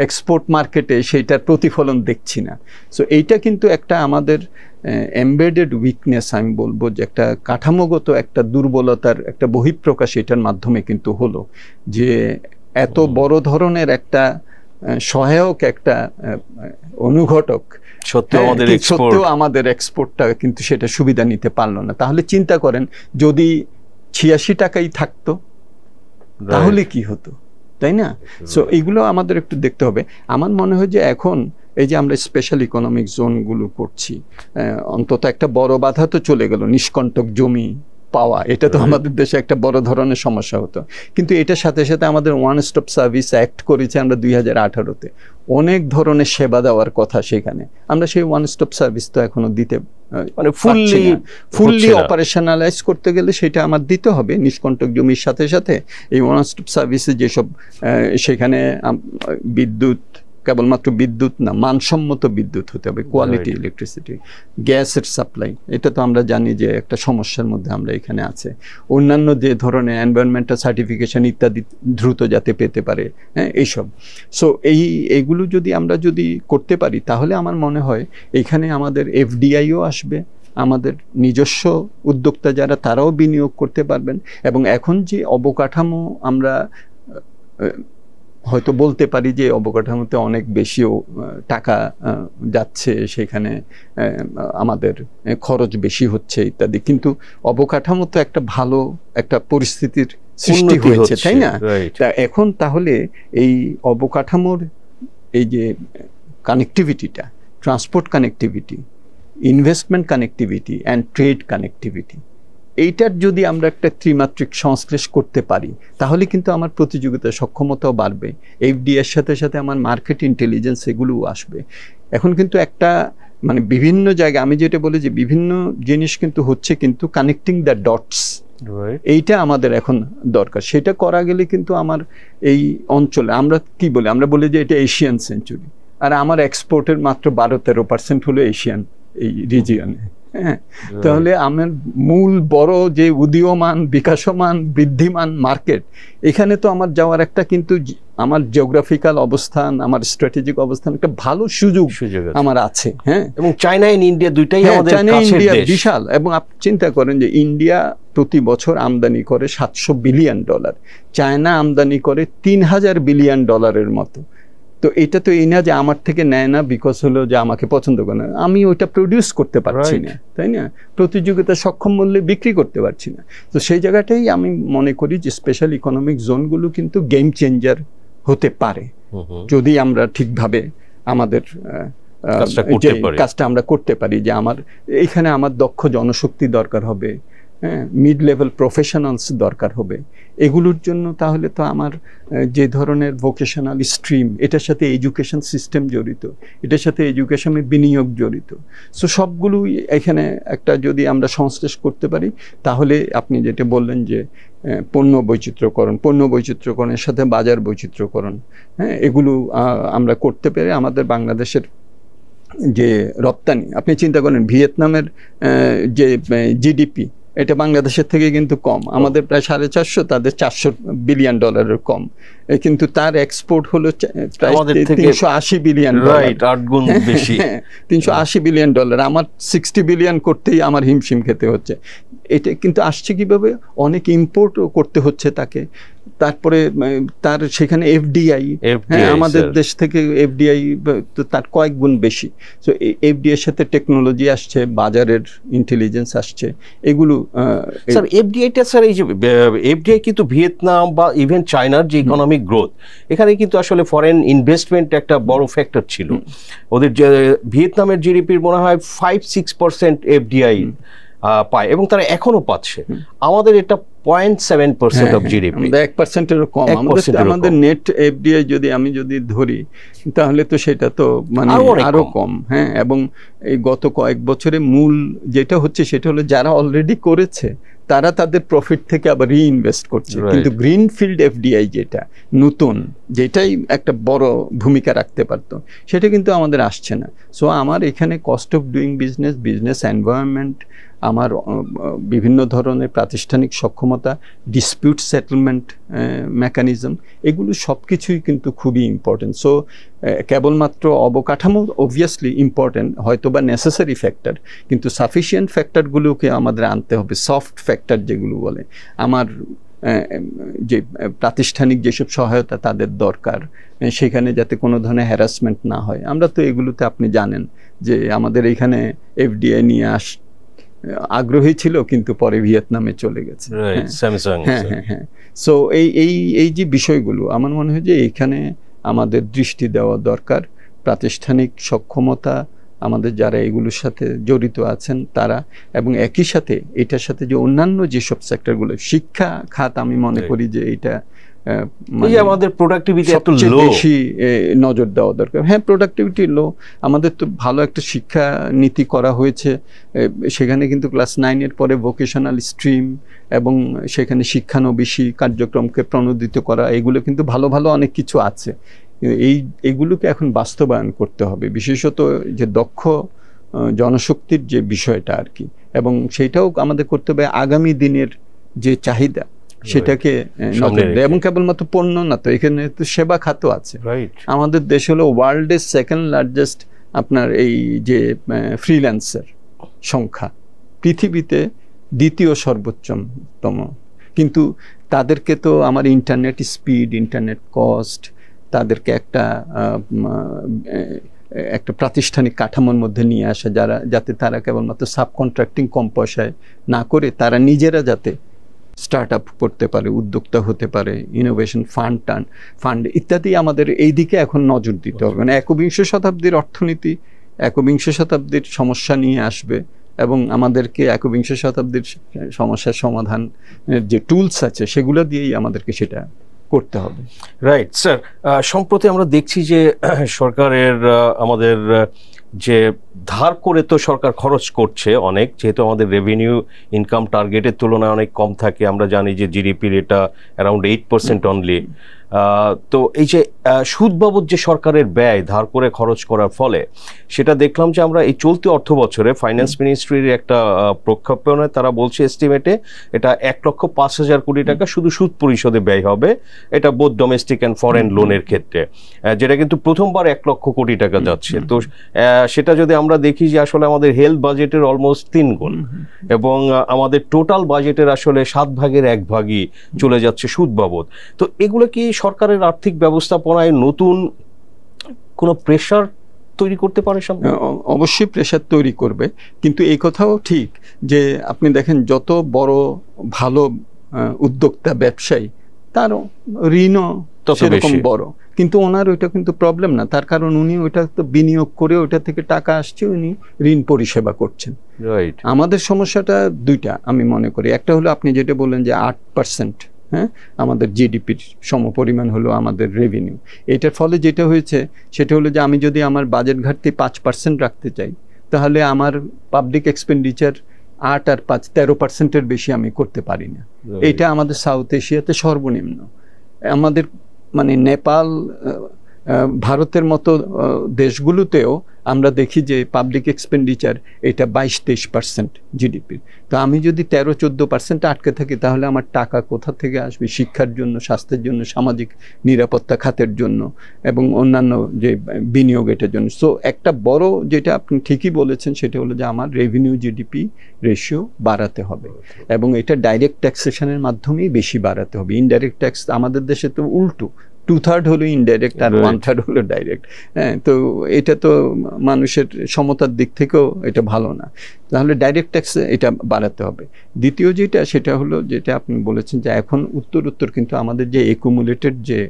এক্সপোর্ট মার্কেটে সেইটার প্রতিফলন দেখছি না। সো এইটা কিন্তু একটা আমাদের এমবেডেড উইকনেস, আমি বলবো যে একটা কাঠামোগত একটা দুর্বলতার একটা বহিঃপ্রকাশ এটার মাধ্যমে কিন্তু হলো, যে এত বড় ধরনের একটা সহায়ক একটা অনুঘটক সত্ত্বেও আমাদের এক্সপোর্টটা কিন্তু সেটা সুবিধা নিতে পারলো না। তাহলে চিন্তা করেন, যদি 86 টাকাই থাকতো তাহলে কি হতো, তাই না? সো এইগুলো আমাদের একটু দেখতে হবে। আমার মনে হয় যে এখন এই যে আমরা স্পেশাল ইকোনমিক জোনগুলো করছি, অন্তত একটা বড় বাধা তো চলে গেল, নিষ্কণ্টক জমি, পাওয়া, এটা তো আমাদের দেশে একটা বড় ধরনের সমস্যা হতো। কিন্তু এটার সাথে সাথে আমাদের ওয়ান স্টপ সার্ভিস অ্যাক্ট করেছে আমরা 2018-তে, অনেক ধরনের সেবা দেওয়ার কথা সেখানে, আমরা সেই ওয়ান স্টপ সার্ভিস তো এখনো দিতে মানে ফুললি অপারেশনালাইজ করতে গেলে সেটা আমার দিতে হবে নিষ্কণ্টক জমির সাথে সাথে এই ওয়ান স্টপ সার্ভিসে যেসব সেখানে বিদ্যুৎ, কেবলমাত্র বিদ্যুৎ না, মানসম্মত বিদ্যুৎ হতে হবে, কোয়ালিটি ইলেকট্রিসিটি, গ্যাসের সাপ্লাই, এটা তো আমরা জানি যে একটা সমস্যার মধ্যে আমরা এখানে আছে। অন্যান্য যে ধরনের এনভায়রনমেন্টাল সার্টিফিকেশন ইত্যাদি দ্রুত যাতে পেতে পারে, হ্যাঁ, এইসব। সো এইগুলো যদি আমরা করতে পারি তাহলে আমার মনে হয় এখানে আমাদের এফডিআইও আসবে, আমাদের নিজস্ব উদ্যোক্তা যারা তারাও বিনিয়োগ করতে পারবেন, এবং এখন যে অবকাঠামো আমরা হয়তো বলতে পারি যে অবকাঠামোতে অনেক বেশিও টাকা যাচ্ছে, সেখানে আমাদের খরচ বেশি হচ্ছে ইত্যাদি, কিন্তু অবকাঠামো তো একটা ভালো একটা পরিস্থিতির সৃষ্টি হয়েছে, তাই না? তা এখন তাহলে এই অবকাঠামোর এই যে কানেক্টিভিটিটা, transport connectivity, investment connectivity and trade connectivity, এইটার যদি আমরা একটা ত্রিমাত্রিক সংশ্লেষ করতে পারি তাহলে কিন্তু আমার প্রতিযোগিতার সক্ষমতাও বাড়বে, এফডিআই এর সাথে সাথে আমার মার্কেট ইন্টেলিজেন্স এগুলোও আসবে। এখন কিন্তু একটা মানে বিভিন্ন জায়গায় আমি যেটা বলি যে বিভিন্ন জিনিস কিন্তু হচ্ছে, কিন্তু কানেক্টিং দ্য ডটস, এইটা আমাদের এখন দরকার। সেটা করা গেলে কিন্তু আমার এই অঞ্চলে আমরা কি বলি, আমরা বলি যে এটা এশিয়ান সেঞ্চুরি, আর আমার এক্সপোর্টের মাত্র 12-13% হলো এশিয়ান এই রিজিয়নে, হ্যাঁ। তাহলে আমার মূল বড় যে উদীয়মান, বিকাশমান, বৃদ্ধিমান মার্কেট, এখানে তো আমার যাওয়ার একটা কিন্তু আমার জিওগ্রাফিক্যাল অবস্থান, আমার স্ট্র্যাটেজিক অবস্থান, একটা ভালো সুযোগ আমার আছে, হ্যাঁ। এবং চায়না এন্ড ইন্ডিয়া দুইটাই আমাদের কাছের দেশ, বিশাল। এবং আপনি চিন্তা করেন যে ইন্ডিয়া প্রতি বছর আমদানি করে $700 বিলিয়ন, চায়না আমদানি করে $3000 বিলিয়ন মতো। তো এটা তো এই না যে আমার থেকে নেয় না বিকজ হলো যে আমাকে পছন্দ করে না, আমি ওইটা প্রডিউস করতে পারছি না, তাই না? প্রতিযোগিতা সক্ষম মূল্যে বিক্রি করতে পারছি না। তো সেই জায়গাটাই আমি মনে করি যে স্পেশাল ইকোনমিক জোনগুলো কিন্তু গেম চেঞ্জার হতে পারে যদি আমরা ঠিকভাবে আমাদের কাজটা আমরা করতে পারি। যে আমার এখানে আমার দক্ষ জনশক্তি দরকার হবে, হ্যাঁ, মিড লেভেল প্রফেশনালস দরকার হবে। এগুলোর জন্য তাহলে তো আমার যে ধরনের ভোকেশনাল স্ট্রিম, এটার সাথে এডুকেশন সিস্টেম জড়িত, এটার সাথে এডুকেশনের বিনিয়োগ জড়িত। সো সবগুলোই এখানে একটা যদি আমরা সংশ্লেষ করতে পারি তাহলে আপনি যেটা বললেন যে পণ্য বৈচিত্র্যকরণের সাথে বাজার বৈচিত্র্যকরণ, হ্যাঁ, এগুলো আমরা করতে পেরে আমাদের বাংলাদেশের যে রপ্তানি, আপনি চিন্তা করেন ভিয়েতনামের যে জিডিপি, এটা বাংলাদেশের থেকে কিন্তু কম, আমাদের প্রায় 450, তাদের $400 বিলিয়ন কম, কিন্তু তার এক্সপোর্ট হলো প্রায় 380 বিলিয়ন, 8 গুণ বেশি, 380 বিলিয়ন। আমার 60 বিলিয়ন করতেই আমার হিমশিম খেতে হচ্ছে। এটা কিন্তু আসছে কিভাবে? অনেক ইম্পোর্টও করতে হচ্ছে তাকে, তারপরে তার সেখানে এফডিআই, আমাদের দেশ থেকে এফডিআই তার কয়েক গুণ বেশি। সো এফডিআই এর সাথে টেকনোলজি আসছে, বাজারের ইন্টেলিজেন্স আসছে, এগুলো স্যার এফডিআইটা স্যার এই যে এফডিআই কিন্তু ভিয়েতনাম বা ইভেন চায়নার যে ইকোনমিক গ্রোথ, এখানে কিন্তু আসলে ফরেন ইনভেস্টমেন্ট একটা বড় ফ্যাক্টর ছিল। ওদের যে ভিয়েতনামের জিডিপির মনে হয় 5-6% এফডিআই পায় এবং তারা এখনো পাচ্ছে। আমাদের এটা 0.7% অফ জিডিপি, 1%-এরও কম। আমাদের নেট এফডিআই আমি যদি ধরি তাহলে তো সেটা তো মানে আরো কম, হ্যাঁ। এবং এই গত কয়েক বছরে মূল যেটা হচ্ছে সেটা হলো যারা অলরেডি করেছে তারা তাদের প্রফিট থেকে আবার রিইনভেস্ট করছে, কিন্তু গ্রিনফিল্ড এফডিআই যেটা নতুন, যেটাই একটা বড় ভূমিকা রাখতে পারতো, সেটা কিন্তু আমাদের আসছে না। সো আমার এখানে cost of doing business environment, আমার বিভিন্ন ধরনের প্রাতিষ্ঠানিক সক্ষমতা, ডিসপিউট সেটেলমেন্ট মেকানিজম, এগুলো সব কিছুই কিন্তু খুবই ইম্পর্টেন্ট। সো কেবলমাত্র অবকাঠামো অবভিয়াসলি ইম্পর্টেন্ট, হয়তো বা নেসেসারি ফ্যাক্টর, কিন্তু সাফিসিয়েন্ট ফ্যাক্টরগুলোকে আমাদের আনতে হবে, সফট ফ্যাক্টর যেগুলো বলে। আমার যে প্রাতিষ্ঠানিক যেসব সহায়তা তাদের দরকার, সেখানে যাতে কোনো ধরনের হ্যারাসমেন্ট না হয়। আমরা তো এগুলোতে আপনি জানেন যে আমাদের এখানে এফডিআই নিয়ে আগ্রহী ছিল, কিন্তু পরে ভিয়েতনামে চলে গেছে। হ্যাঁ। সো এই যে বিষয়গুলো আমার মনে হয় যে এখানে আমাদের দৃষ্টি দেওয়া দরকার। প্রাতিষ্ঠানিক সক্ষমতা, আমাদের যারা এগুলোর সাথে জড়িত আছেন তারা, এবং একই সাথে এটার সাথে যে অন্যান্য যেসব সেক্টরগুলো, শিক্ষা খাত আমি মনে করি যে এটা আমাদের প্রোডাক্টিভিটি এত লো, বেশি নজর দেওয়া দরকার। হ্যাঁ, প্রোডাক্টিভিটি লো। আমাদের তো ভালো একটা শিক্ষা নীতি করা হয়েছে, সেখানে কিন্তু ক্লাস 9-এর পরে ভোকেশনাল স্ট্রিম এবং সেখানে শিক্ষানবিশী কার্যক্রমকে প্রণোদিত করা, এগুলো কিন্তু ভালো ভালো অনেক কিছু আছে। এইগুলোকে এখন বাস্তবায়ন করতে হবে, বিশেষত যে দক্ষ জনশক্তির যে বিষয়টা আর কি, এবং সেটাও আমাদের করতে হবে আগামী দিনের যে চাহিদা সেটাকে নজর দেয়। এবং কেবলমাত্র পণ্য না, তো এখানে তো সেবা খাতও আছে। আমাদের দেশ হলো ওয়ার্ল্ডের সেকেন্ড লার্জেস্ট আপনার এই যে ফ্রিল্যান্সার সংখ্যা, পৃথিবীতে দ্বিতীয় সর্বোচ্চতম, কিন্তু তাদেরকে তো আমার ইন্টারনেট স্পিড, ইন্টারনেট কস্ট, তাদেরকে একটা প্রাতিষ্ঠানিক কাঠামোর মধ্যে নিয়ে আসা, যাতে তারা কেবলমাত্র সাবকন্ট্রাক্টিং কম পয়সায় না করে তারা নিজেরা যাতে স্টার্ট আপ করতে পারে, উদ্যোক্তা হতে পারে, ইনোভেশন ফান্ড ইত্যাদি, আমাদের এই দিকে এখন নজর দিতে হবে। মানে একবিংশ শতাব্দীর অর্থনীতি একবিংশ শতাব্দীর সমস্যা নিয়ে আসবে, এবং আমাদেরকে একবিংশ শতাব্দীর সমস্যার সমাধান যে টুলস আছে সেগুলো দিয়েই আমাদেরকে সেটা করতে হবে। রাইট স্যার, সম্প্রতি আমরা দেখছি যে সরকারের আমাদের যে ধার করে তো সরকার খরচ করছে অনেক, যেহেতু আমাদের রেভিনিউ ইনকাম টার্গেটের তুলনায় অনেক কম থাকে। আমরা জানি যে জিডিপির এটা অ্যারাউন্ড 8% অনলি। তো এই যে সুদ বাবদ যে সরকারের ব্যয় ধার করে খরচ করার ফলে, সেটা দেখলাম যে আমরা এই চলতি অর্থ বছরে ফাইন্যান্স মিনিস্ট্রির একটা প্রক্ষেপণে তারা বলছে এস্টিমেটে এটা 1,05,000 কোটি টাকা শুধু সুদ পরিশোধে ব্যয় হবে, এটা বোথ ডোমেস্টিক অ্যান্ড ফরেন লোনের ক্ষেত্রে, যেটা কিন্তু প্রথমবার 1 লক্ষ কোটি টাকা যাচ্ছে। তো সেটা যদি আমরা দেখি যে আসলে আমাদের হেলথ বাজেটের অলমোস্ট 3 গুণ, এবং আমাদের টোটাল বাজেটের আসলে 7 ভাগের 1 ভাগই চলে যাচ্ছে সুদ বাবদ। তো এগুলো কি সরকারের আর্থিক ব্যবস্থাপনায় নতুন কোনো প্রেশার তৈরি করতে পারে? অবশ্যই প্রেশার তৈরি করবে, কিন্তু এই কথাও ঠিক যে আপনি দেখেন যত বড় ভালো উদ্যোক্তা ব্যবসায়ী তারও ঋণও সেরকম বড়, কিন্তু ওনার ওইটা কিন্তু প্রবলেম না, তার কারণ উনি ওইটা তো বিনিয়োগ করে ওইটা থেকে টাকা আসছে, উনি ঋণ পরিষেবা করছেন। আমাদের সমস্যাটা দুইটা আমি মনে করি। একটা হলো আপনি যেটা বললেন যে 8%, হ্যাঁ, আমাদের জিডিপির সমপরিমাণ হলো আমাদের রেভিনিউ। এটার ফলে যেটা হয়েছে সেটা হলো যে আমি যদি আমার বাজেট ঘাটতি 5% রাখতে চাই, তাহলে আমার পাবলিক এক্সপেন্ডিচার 8 আর 5 13%-এর বেশি আমি করতে পারি না। এটা আমাদের সাউথ এশিয়াতে সর্বনিম্ন। আমাদের মানে নেপাল, ভারতের মতো দেশগুলোতেও আমরা দেখি যে পাবলিক এক্সপেন্ডিচার এটা 22-23% জিডিপির। তো আমি যদি 13-14% আটকে থাকি, তাহলে আমার টাকা কোথা থেকে আসবে শিক্ষার জন্য, স্বাস্থ্যের জন্য, সামাজিক নিরাপত্তা খাতের জন্য এবং অন্যান্য যে বিনিয়োগ এটার জন্য। সো একটা বড় যেটা আপনি ঠিকই বলেছেন সেটা হলো যে আমার রেভিনিউ জিডিপি রেশিও বাড়াতে হবে, এবং এটা ডাইরেক্ট ট্যাক্সেশনের মাধ্যমেই বেশি বাড়াতে হবে। ইনডাইরেক্ট ট্যাক্স আমাদের দেশে তো উল্টো, 2/3 হলো ইনডাইরেক্ট আর 1/3 হলো ডাইরেক্ট। হ্যাঁ, তো এটা তো মানুষের সমতার দিক থেকেও এটা ভালো না, তাহলে ডাইরেক্ট ট্যাক্স এটা বাড়াতে হবে। দ্বিতীয় যেটা সেটা হলো যেটা আপনি বলেছেন যে এখন উত্তর কিন্তু আমাদের যে একুমুলেটেড যে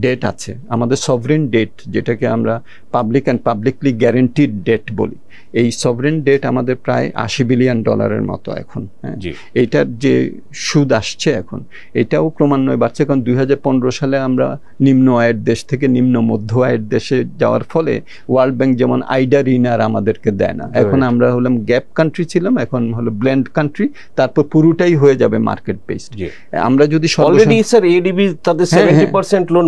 ডেট আছে, আমাদের সভরেন ডেট, যেটাকে আমরা public and publicly guaranteed debt বলি, এই সভরেন ডেট আমাদের প্রায় $80 বিলিয়ন মতো এখন। হ্যাঁ, এইটার যে সুদ আসছে এখন এটাও ক্রমান্বয়ে বাড়ছে, কারণ 2015 সালে আমরা নিম্ন আয়ের দেশ থেকে নিম্ন মধ্য আয়ের দেশে যাওয়ার ফলে ওয়ার্ল্ড ব্যাংক যেমন আইডা ঋণ আর আমাদেরকে দেয় না। এখন আমরা হলাম গ্যাপ কান্ট্রি ছিলাম, এখন হলো ব্লেন্ড কান্ট্রি, তারপর পুরোটাই হয়ে যাবে মার্কেট বেসড। আমরা যদি অলরেডি স্যার এডিবি তাদের 70% লোন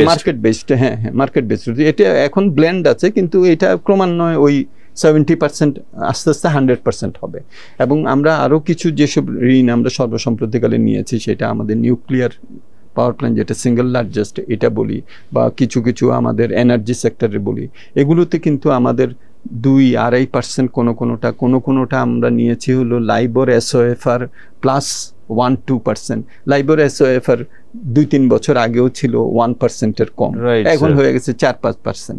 মার্কেট বেসড, হ্যাঁ মার্কেট বেসড, এটা এখন ব্লেন্ড আছে, কিন্তু এটা ক্রমান্বয়ে ওই 70% আস্তে আস্তে 100% হবে। এবং আমরা আরও কিছু যেসব ঋণ আমরা সর্বসম্প্রতিকালে নিয়েছি, সেটা আমাদের নিউক্লিয়ার পাওয়ার প্ল্যান্ট যেটা সিঙ্গেল লার্জেস্ট এটা বলি, বা কিছু আমাদের এনার্জি সেক্টরে বলি, এগুলোতে কিন্তু আমাদের 2-2.5% কোনোটা আমরা নিয়েছি হলো লাইবর SOFR প্লাস 1-2%। লাইবর SOFR 2-3 বছর আগেও ছিল 1%-এর কম, এখন হয়ে গেছে 4-5%।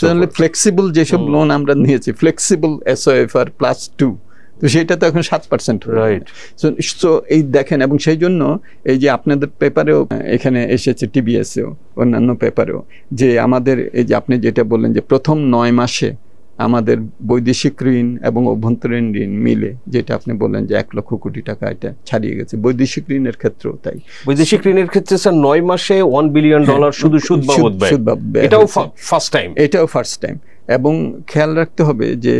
তাহলে ফ্লেক্সিবল যেসব লোন আমরা নিয়েছি, ফ্লেক্সিবল SOFR +2, তো সেটা তো এখন 7%। রাইট। সো এই দেখেন, এবং সেই জন্য এই যে আপনাদের পেপারেও এখানে এসেছে, টিবিএসেও, অন্যান্য পেপারেও, যে আমাদের এই যে আপনি যেটা বললেন যে প্রথম 9 মাসে আমাদের বৈদেশিক ঋণ এবং অভ্যন্তরীণ ঋণ মিলে, যেটা আপনি বললেন যে 1 লক্ষ কোটি টাকা এটা ছাড়িয়ে গেছে, বৈদেশিক ঋণের ক্ষেত্রেও তাই। বৈদেশিক ঋণের ক্ষেত্রে স্যার 9 মাসে $1 বিলিয়ন শুধু সুদ বাবদ ব্যয়, এটাও ফার্স্ট টাইম। এটাও ফার্স্ট টাইম। এবং খেয়াল রাখতে হবে যে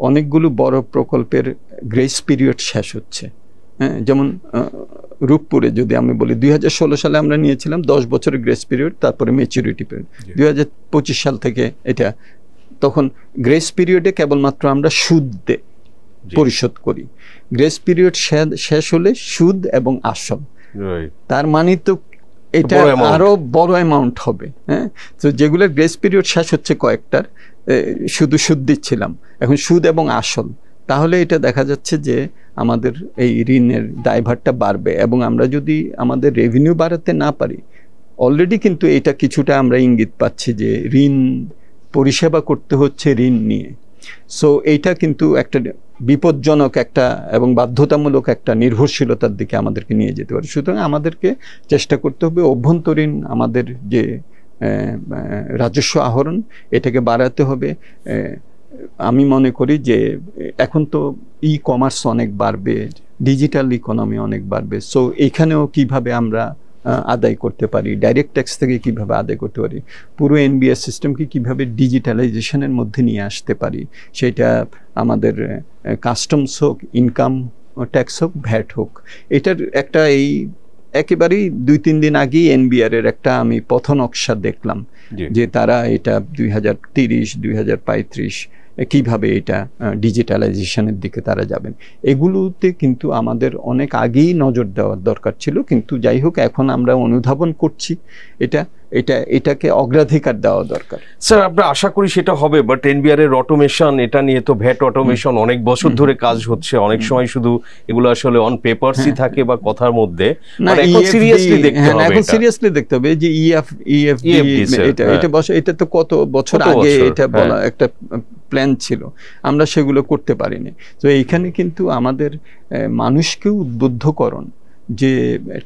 অনেকগুলো বড় প্রকল্পের গ্রেস পিরিয়ড শেষ হচ্ছে। হ্যাঁ, যেমন রূপপুরে যদি আমি বলি 2016 সালে আমরা নিয়েছিলাম 10 বছরের গ্রেস পিরিয়ড, তারপরে ম্যাচুরিটি পিরিয়ড। 2025 সাল থেকে এটা, তখন গ্রেস পিরিয়ডে কেবলমাত্র আমরা সুদ পরিশোধ করি। গ্রেস পিরিয়ড শেষ হলে সুদ এবং আসল, তার মানে তো এটা আরো বড় অ্যামাউন্ট হবে। হ্যাঁ, তো যেগুলোর গ্রেস পিরিয়ড শেষ হচ্ছে কয়েকটার, শুধু সুদ দিচ্ছিলাম, এখন সুদ এবং আসল, তাহলে এটা দেখা যাচ্ছে যে আমাদের এই ঋণের দায়ভারটা বাড়বে। এবং আমরা যদি আমাদের রেভিনিউ বাড়াতে না পারি, অলরেডি কিন্তু এটা কিছুটা আমরা ইঙ্গিত পাচ্ছি যে ঋণ পরিষেবা করতে হচ্ছে ঋণ নিয়ে। সো এইটা কিন্তু একটা বিপজ্জনক একটা এবং বাধ্যতামূলক একটা নির্ভরশীলতার দিকে আমাদেরকে নিয়ে যেতে পারে। সুতরাং আমাদেরকে চেষ্টা করতে হবে অভ্যন্তরীণ আমাদের যে রাজস্ব আহরণ, এটাকে বাড়াতে হবে। আমি মনে করি যে এখন তো ই-কমার্স অনেক বাড়বে, ডিজিটাল ইকোনমি অনেক বাড়বে। সো এইখানেও কিভাবে আমরা আদায় করতে পারি, ডাইরেক্ট ট্যাক্স থেকে কিভাবে আদায় করতে পারি, পুরো এনবিএস সিস্টেমকে কিভাবে ডিজিটালাইজেশনের মধ্যে নিয়ে আসতে পারি, সেটা আমাদের কাস্টমস হোক, ইনকাম ট্যাক্স হোক, ভ্যাট হোক। এটার একটা এই একেবারেই 2-3 দিন আগেই এনবিআর এর একটা আমি পথ নকশা দেখলাম, যে তারা এটা 2030, 2035 কিভাবে এটা ডিজিটালাইজেশনের দিকে তারা যাবেন। এগুলোতে কিন্তু আমাদের অনেক আগেই নজর দেওয়ার দরকার ছিল, কিন্তু যাই হোক এখন আমরা অনুধাবন করছি এটাকে অগ্রাধিকার দেওয়া দরকার। স্যার, আমরা আশা করি সেটা হবে, বাট এনবিআর এর অটোমেশন, এটা নিয়ে তো ভ্যাট অটোমেশন অনেক বছর ধরে কাজ হচ্ছে। অনেক সময় শুধু এগুলো আসলে অন পেপারসই থাকে বা কথার মধ্যে, এখন সিরিয়াসলি দেখতে হবে। এখন সিরিয়াসলি দেখতে হবে যে এটা তো কত বছর আগে এটা বলা একটা প্ল্যান ছিল, আমরা সেগুলো করতে পারিনি। তো এইখানে কিন্তু আমাদের মানুষকে উদ্বুদ্ধকরণ যে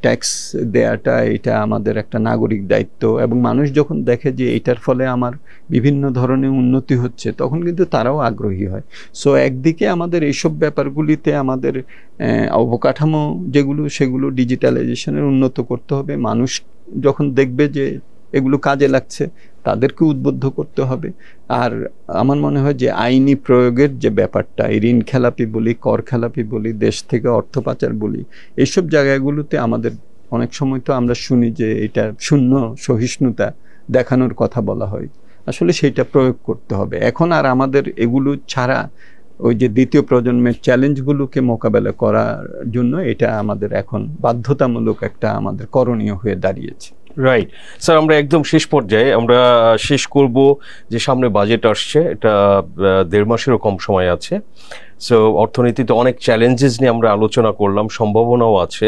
ট্যাক্স দেয়াটা এটা আমাদের একটা নাগরিক দায়িত্ব, এবং মানুষ যখন দেখে যে এটার ফলে আমার বিভিন্ন ধরনের উন্নতি হচ্ছে, তখন কিন্তু তারাও আগ্রহী হয়। সো একদিকে আমাদের এইসব ব্যাপারগুলিতে আমাদের অবকাঠামো যেগুলো, সেগুলো ডিজিটালাইজেশনের উন্নত করতে হবে। মানুষ যখন দেখবে যে এগুলো কাজে লাগছে, তাদেরকে উদ্বুদ্ধ করতে হবে। আর আমার মনে হয় যে আইনি প্রয়োগের যে ব্যাপারটা, ঋণ খেলাপি বলি, কর খেলাপি বলি, দেশ থেকে অর্থ পাচার বলি, এইসব জায়গাগুলোতে আমাদের অনেক সময় তো আমরা শুনি যে এটা শূন্য সহিষ্ণুতা দেখানোর কথা বলা হয়, আসলে সেইটা প্রয়োগ করতে হবে এখন। আর আমাদের এগুলো ছাড়া ওই যে দ্বিতীয় প্রজন্মের চ্যালেঞ্জগুলোকে মোকাবেলা করার জন্য এটা আমাদের এখন বাধ্যতামূলক একটা আমাদের করণীয় হয়ে দাঁড়িয়েছে। রাইট স্যার, আমরা একদম শেষ পর্যায়ে আমরা শেষ করব যে সামনে বাজেট আসছে, এটা 1.5 মাসেরও কম সময় আছে। সো অর্থনীতিতে অনেক চ্যালেঞ্জেস নিয়ে আমরা আলোচনা করলাম, সম্ভাবনাও আছে।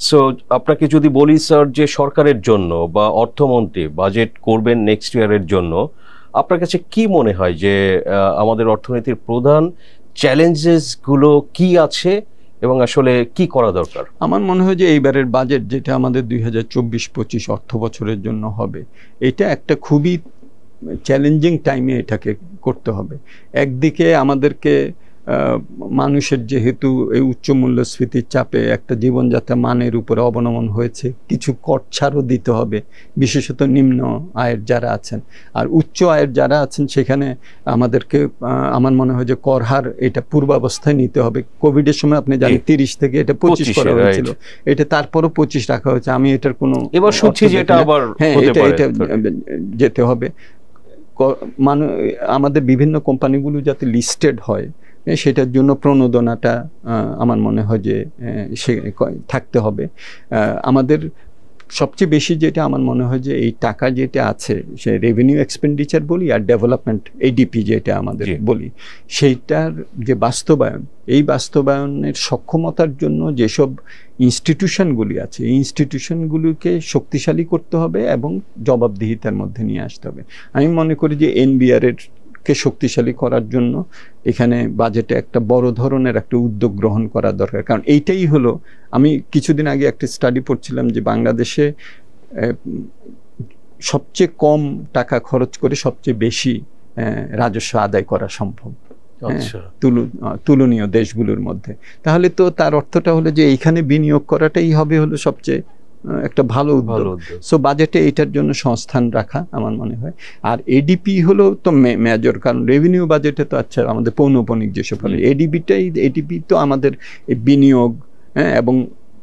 সো আপনাকে যদি বলি স্যার, যে সরকারের জন্য বা অর্থমন্ত্রী বাজেট করবেন নেক্সট ইয়ারের জন্য, আপনার কাছে কি মনে হয় যে আমাদের অর্থনীতির প্রধান চ্যালেঞ্জেসগুলো কি আছে এবং আসলে কি করা দরকার? আমার মনে হয় যে এইবারের বাজেট যেটা আমাদের 2024-25 অর্থ বছরের জন্য হবে, এটা একটা খুবই চ্যালেঞ্জিং টাইমে এটাকে করতে হবে। একদিকে আমাদেরকে মানুষের যেহেতু এই উচ্চ মূল্যস্ফীতির চাপে একটা জীবনযাত্রা মানের উপরে অবনমন হয়েছে, কিছু কর ছাড়ও দিতে হবে, বিশেষত নিম্ন আয়ের যারা আছেন। আর উচ্চ আয়ের যারা আছেন সেখানে আমাদেরকে আমার মনে হয় যে কর হার এটা পূর্বাবস্থায় নিতে হবে। কোভিডের সময় আপনি জানেন 30 থেকে এটা 25 করা হয়েছিল, এটা তারপরও 25 রাখা হয়েছে। আমি এটার কোনো এবার শুনছি যে এটা আবার এটা যেতে হবে। আমাদের বিভিন্ন কোম্পানিগুলো যাতে লিস্টেড হয়, সেটার জন্য প্রণোদনাটা আমার মনে হয় যে সে থাকতে হবে। আমাদের সবচেয়ে বেশি যেটা আমার মনে হয় যে এই টাকা যেটা আছে, সে রেভিনিউ এক্সপেন্ডিচার বলি আর ডেভেলপমেন্ট এডিপি যেটা আমাদের বলি, সেইটার যে বাস্তবায়ন, এই বাস্তবায়নের সক্ষমতার জন্য যেসব ইনস্টিটিউশনগুলি আছে, এই ইনস্টিটিউশনগুলোকে শক্তিশালী করতে হবে এবং জবাবদিহিতার মধ্যে নিয়ে আসতে হবে। আমি মনে করি যে এনবিআর এর অর্থকে শক্তিশালী করার জন্য এখানে বাজেটে একটা বড় ধরনের একটা উদ্যোগ গ্রহণ করা দরকার। কারণ এইটাই হলো, আমি কিছুদিন আগে একটা স্টাডি পড়ছিলাম যে বাংলাদেশে সবচেয়ে কম টাকা খরচ করে সবচেয়ে বেশি রাজস্ব আদায় করা সম্ভব তুলনীয় দেশগুলোর মধ্যে। তাহলে তো তার অর্থটা হলো যে এইখানে বিনিয়োগ করাটাই হবে হলো সবচেয়ে একটা ভালো উদ্যোগ। সো বাজেটে এটার জন্য সংস্থান রাখা আমার মনে হয়। আর এডিপি হলো তো মেজর, কারণ রেভিনিউ বাজেটে তো আচ্ছা আমাদের পৌনঃপুনিক যেসব হলো, এডিপি তো আমাদের বিনিয়োগ এবং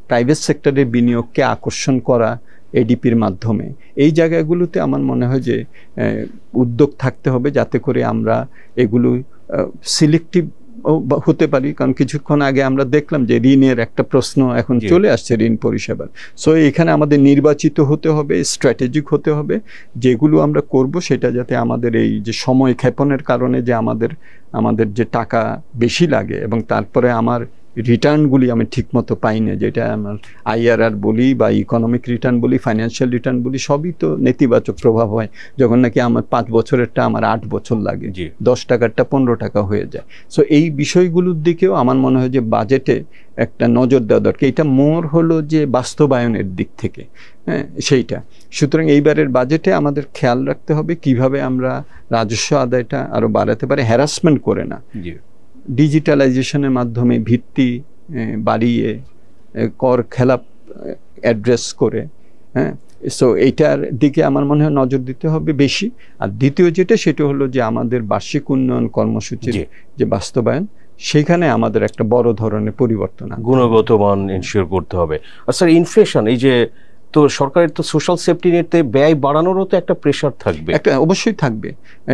প্রাইভেট সেক্টরের বিনিয়োগকে আকর্ষণ করা এডিপির মাধ্যমে, এই জায়গাগুলোতে আমার মনে হয় যে উদ্যোগ থাকতে হবে যাতে করে আমরা এগুলো সিলেক্টিভ হতে পারি। কারণ কিছুক্ষণ আগে আমরা দেখলাম যে ঋণের একটা প্রশ্ন এখন চলে আসছে, ঋণ পরিষেবার। সো এখানে আমাদের নির্বাচিত হতে হবে, স্ট্র্যাটেজিক হতে হবে, যেগুলো আমরা করব সেটা যাতে আমাদের এই যে সময় ক্ষেপণের কারণে যে আমাদের যে টাকা বেশি লাগে এবং তারপরে আমার রিটার্নগুলি আমি ঠিকমতো পাই না, যেটা আমার IRR বলি বা ইকোনমিক রিটার্ন বলি, ফাইন্যান্সিয়াল রিটার্ন বলি, সবই তো নেতিবাচক প্রভাব হয় যখন নাকি আমার 5 বছরেরটা আমার 8 বছর লাগে, 10 টাকারটা 15 টাকা হয়ে যায়। সো এই বিষয়গুলোর দিকেও আমার মনে হয় যে বাজেটে একটা নজর দেওয়া দরকার। এটা মোর হলো যে বাস্তবায়নের দিক থেকে সেইটা। সুতরাং এইবারের বাজেটে আমাদের খেয়াল রাখতে হবে কিভাবে আমরা রাজস্ব আদায়টা আরো বাড়াতে পারি, হ্যারাসমেন্ট করে না, ডিজিটালাইজেশনের মাধ্যমে ভিত্তি বাড়িয়ে কর খেলাপ অ্যাড্রেস করে। সো এইটার দিকে আমার মনে হয় নজর দিতে হবে বেশি। আর দ্বিতীয় যেটা, সেটা হলো যে আমাদের বার্ষিক উন্নয়ন কর্মসূচির যে বাস্তবায়ন, সেখানে আমাদের একটা বড় ধরনের পরিবর্তন, গুণগত মান এনশিওর করতে হবে। আর স্যার ইনফ্লেশন, এই যে তো সরকারের তো সোশ্যাল সেফটি নেটে ব্যয় বাড়ানোরও তো একটা প্রেশার থাকবে, একটা অবশ্যই থাকবে।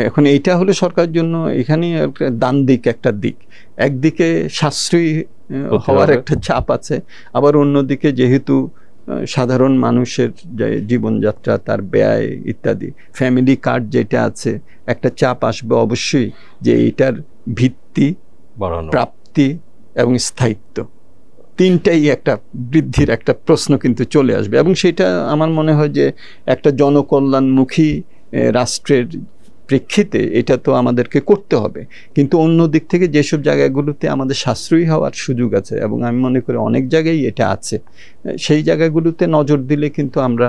এখন এইটা হলো সরকারের জন্য এখানে ডান দিক একটা দিক, একদিকে সাশ্রয়ী হওয়ার একটা চাপ আছে, আবার অন্যদিকে যেহেতু সাধারণ মানুষের যে জীবনযাত্রা, তার ব্যয় ইত্যাদি, ফ্যামিলি কার্ড যেটা আছে, একটা চাপ আসবে অবশ্যই যে এইটার ভিত্তি, প্রাপ্তি এবং স্থায়িত্ব, তিনটাই একটা বৃদ্ধির একটা প্রশ্ন কিন্তু চলে আসবে। এবং সেটা আমার মনে হয় যে একটা জনকল্যাণমুখী রাষ্ট্রের প্রেক্ষিতে এটা তো আমাদেরকে করতে হবে। কিন্তু অন্য দিক থেকে যেসব জায়গাগুলোতে আমাদের সাশ্রয়ী হওয়ার সুযোগ আছে, এবং আমি মনে করি অনেক জায়গায় এটা আছে, সেই জায়গাগুলোতে নজর দিলে কিন্তু আমরা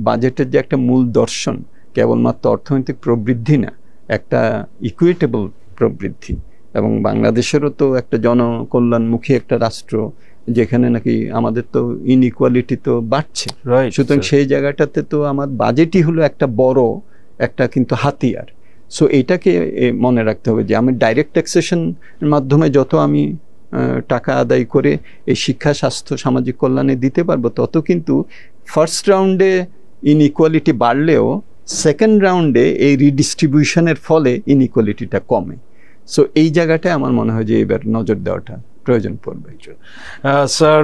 বাজেটের যে একটা মূল দর্শন, কেবলমাত্র অর্থনৈতিক প্রবৃদ্ধি না, একটা ইকুইটেবল প্রবৃদ্ধি। এবং বাংলাদেশেরও তো একটা জনকল্যাণমুখী একটা রাষ্ট্র, যেখানে নাকি আমাদের তো ইনইকুয়ালিটি তো বাড়ছে। সুতরাং সেই জায়গাটাতে তো আমার বাজেটই হলো একটা বড় একটা কিন্তু হাতিয়ার। সো এটাকে মনে রাখতে হবে যে আমি ডাইরেক্ট ট্যাক্সেশনের মাধ্যমে যত আমি টাকা আদায় করে এই শিক্ষা, স্বাস্থ্য, সামাজিক কল্যাণে দিতে পারবো, তত কিন্তু ফার্স্ট রাউন্ডে ইনইকুয়ালিটি বাড়লেও সেকেন্ড রাউন্ডে এই রিডিস্ট্রিবিউশনের ফলে ইনইকুয়ালিটিটা কমে। সো এই জায়গাটায় আমার মনে হয় যে এবার নজর দেওয়াটা প্রয়োজন পড়বে। স্যার,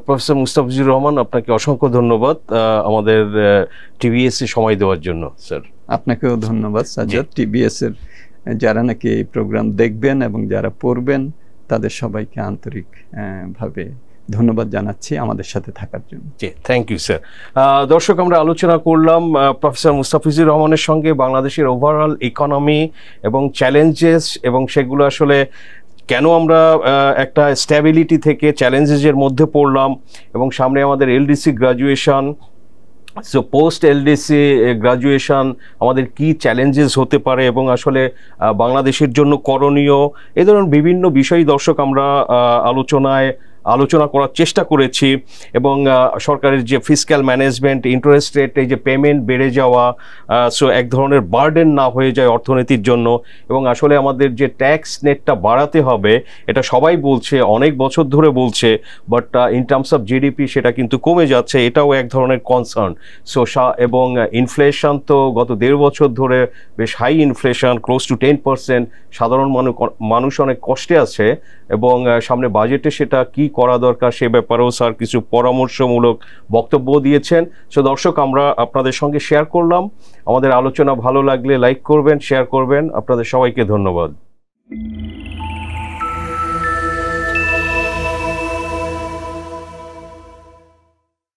প্রফেসর মুস্তাফিজুর রহমান, আপনাকে অসংখ্য ধন্যবাদ আমাদের টিবিএসসি সময় দেওয়ার জন্য। স্যার, আপনাকেও ধন্যবাদ সাজ্জাদ। টিবিএস এর যারা নাকি এই প্রোগ্রাম দেখবেন এবং যারা পড়বেন, তাদের সবাইকে আন্তরিক ভাবে ধন্যবাদ জানাচ্ছি আমাদের সাথে থাকার জন্য। জি, থ্যাংক ইউ স্যার। দর্শক, আমরা আলোচনা করলাম প্রফেসর মুস্তাফিজুর রহমানের সঙ্গে বাংলাদেশের ওভারঅল ইকোনমি এবং চ্যালেঞ্জেস, এবং সেগুলো আসলে কেন আমরা একটা স্ট্যাবিলিটি থেকে চ্যালেঞ্জেসের মধ্যে পড়লাম, এবং সামনে আমাদের LDC graduation, so post LDC graduation আমাদের কি চ্যালেঞ্জেস হতে পারে, এবং আসলে বাংলাদেশের জন্য করণীয়, এই ধরনের বিভিন্ন বিষয় দর্শক আমরা আলোচনা করার চেষ্টা করেছি। এবং সরকারের যে ফিসক্যাল ম্যানেজমেন্ট, ইন্টারেস্ট রেট, এই যে পেমেন্ট বেড়ে যাওয়া, সো এক ধরনের বার্ডেন না হয়ে যায় অর্থনীতির জন্য, এবং আসলে আমাদের যে ট্যাক্স নেটটা বাড়াতে হবে, এটা সবাই বলছে, অনেক বছর ধরে বলছে, but in terms of GDP সেটা কিন্তু কমে যাচ্ছে, এটাও এক ধরনের কনসার্ন। সো এবং ইনফ্লেশন তো গত 1.5 বছর ধরে বেশ হাই ইনফ্লেশন, ক্লোজ টু 10%, সাধারণ মানুষ অনেক কষ্টে আছে, এবং সামনে বাজেটে সেটা কি করা দরকার সে ব্যাপারেও স্যার কিছু পরামর্শমূলক বক্তব্য দিয়েছেন। সো দর্শক, আমরা আপনাদের সঙ্গে শেয়ার করলাম। আমাদের আলোচনা ভালো লাগলে লাইক করবেন, শেয়ার করবেন। আপনাদের সবাইকে ধন্যবাদ।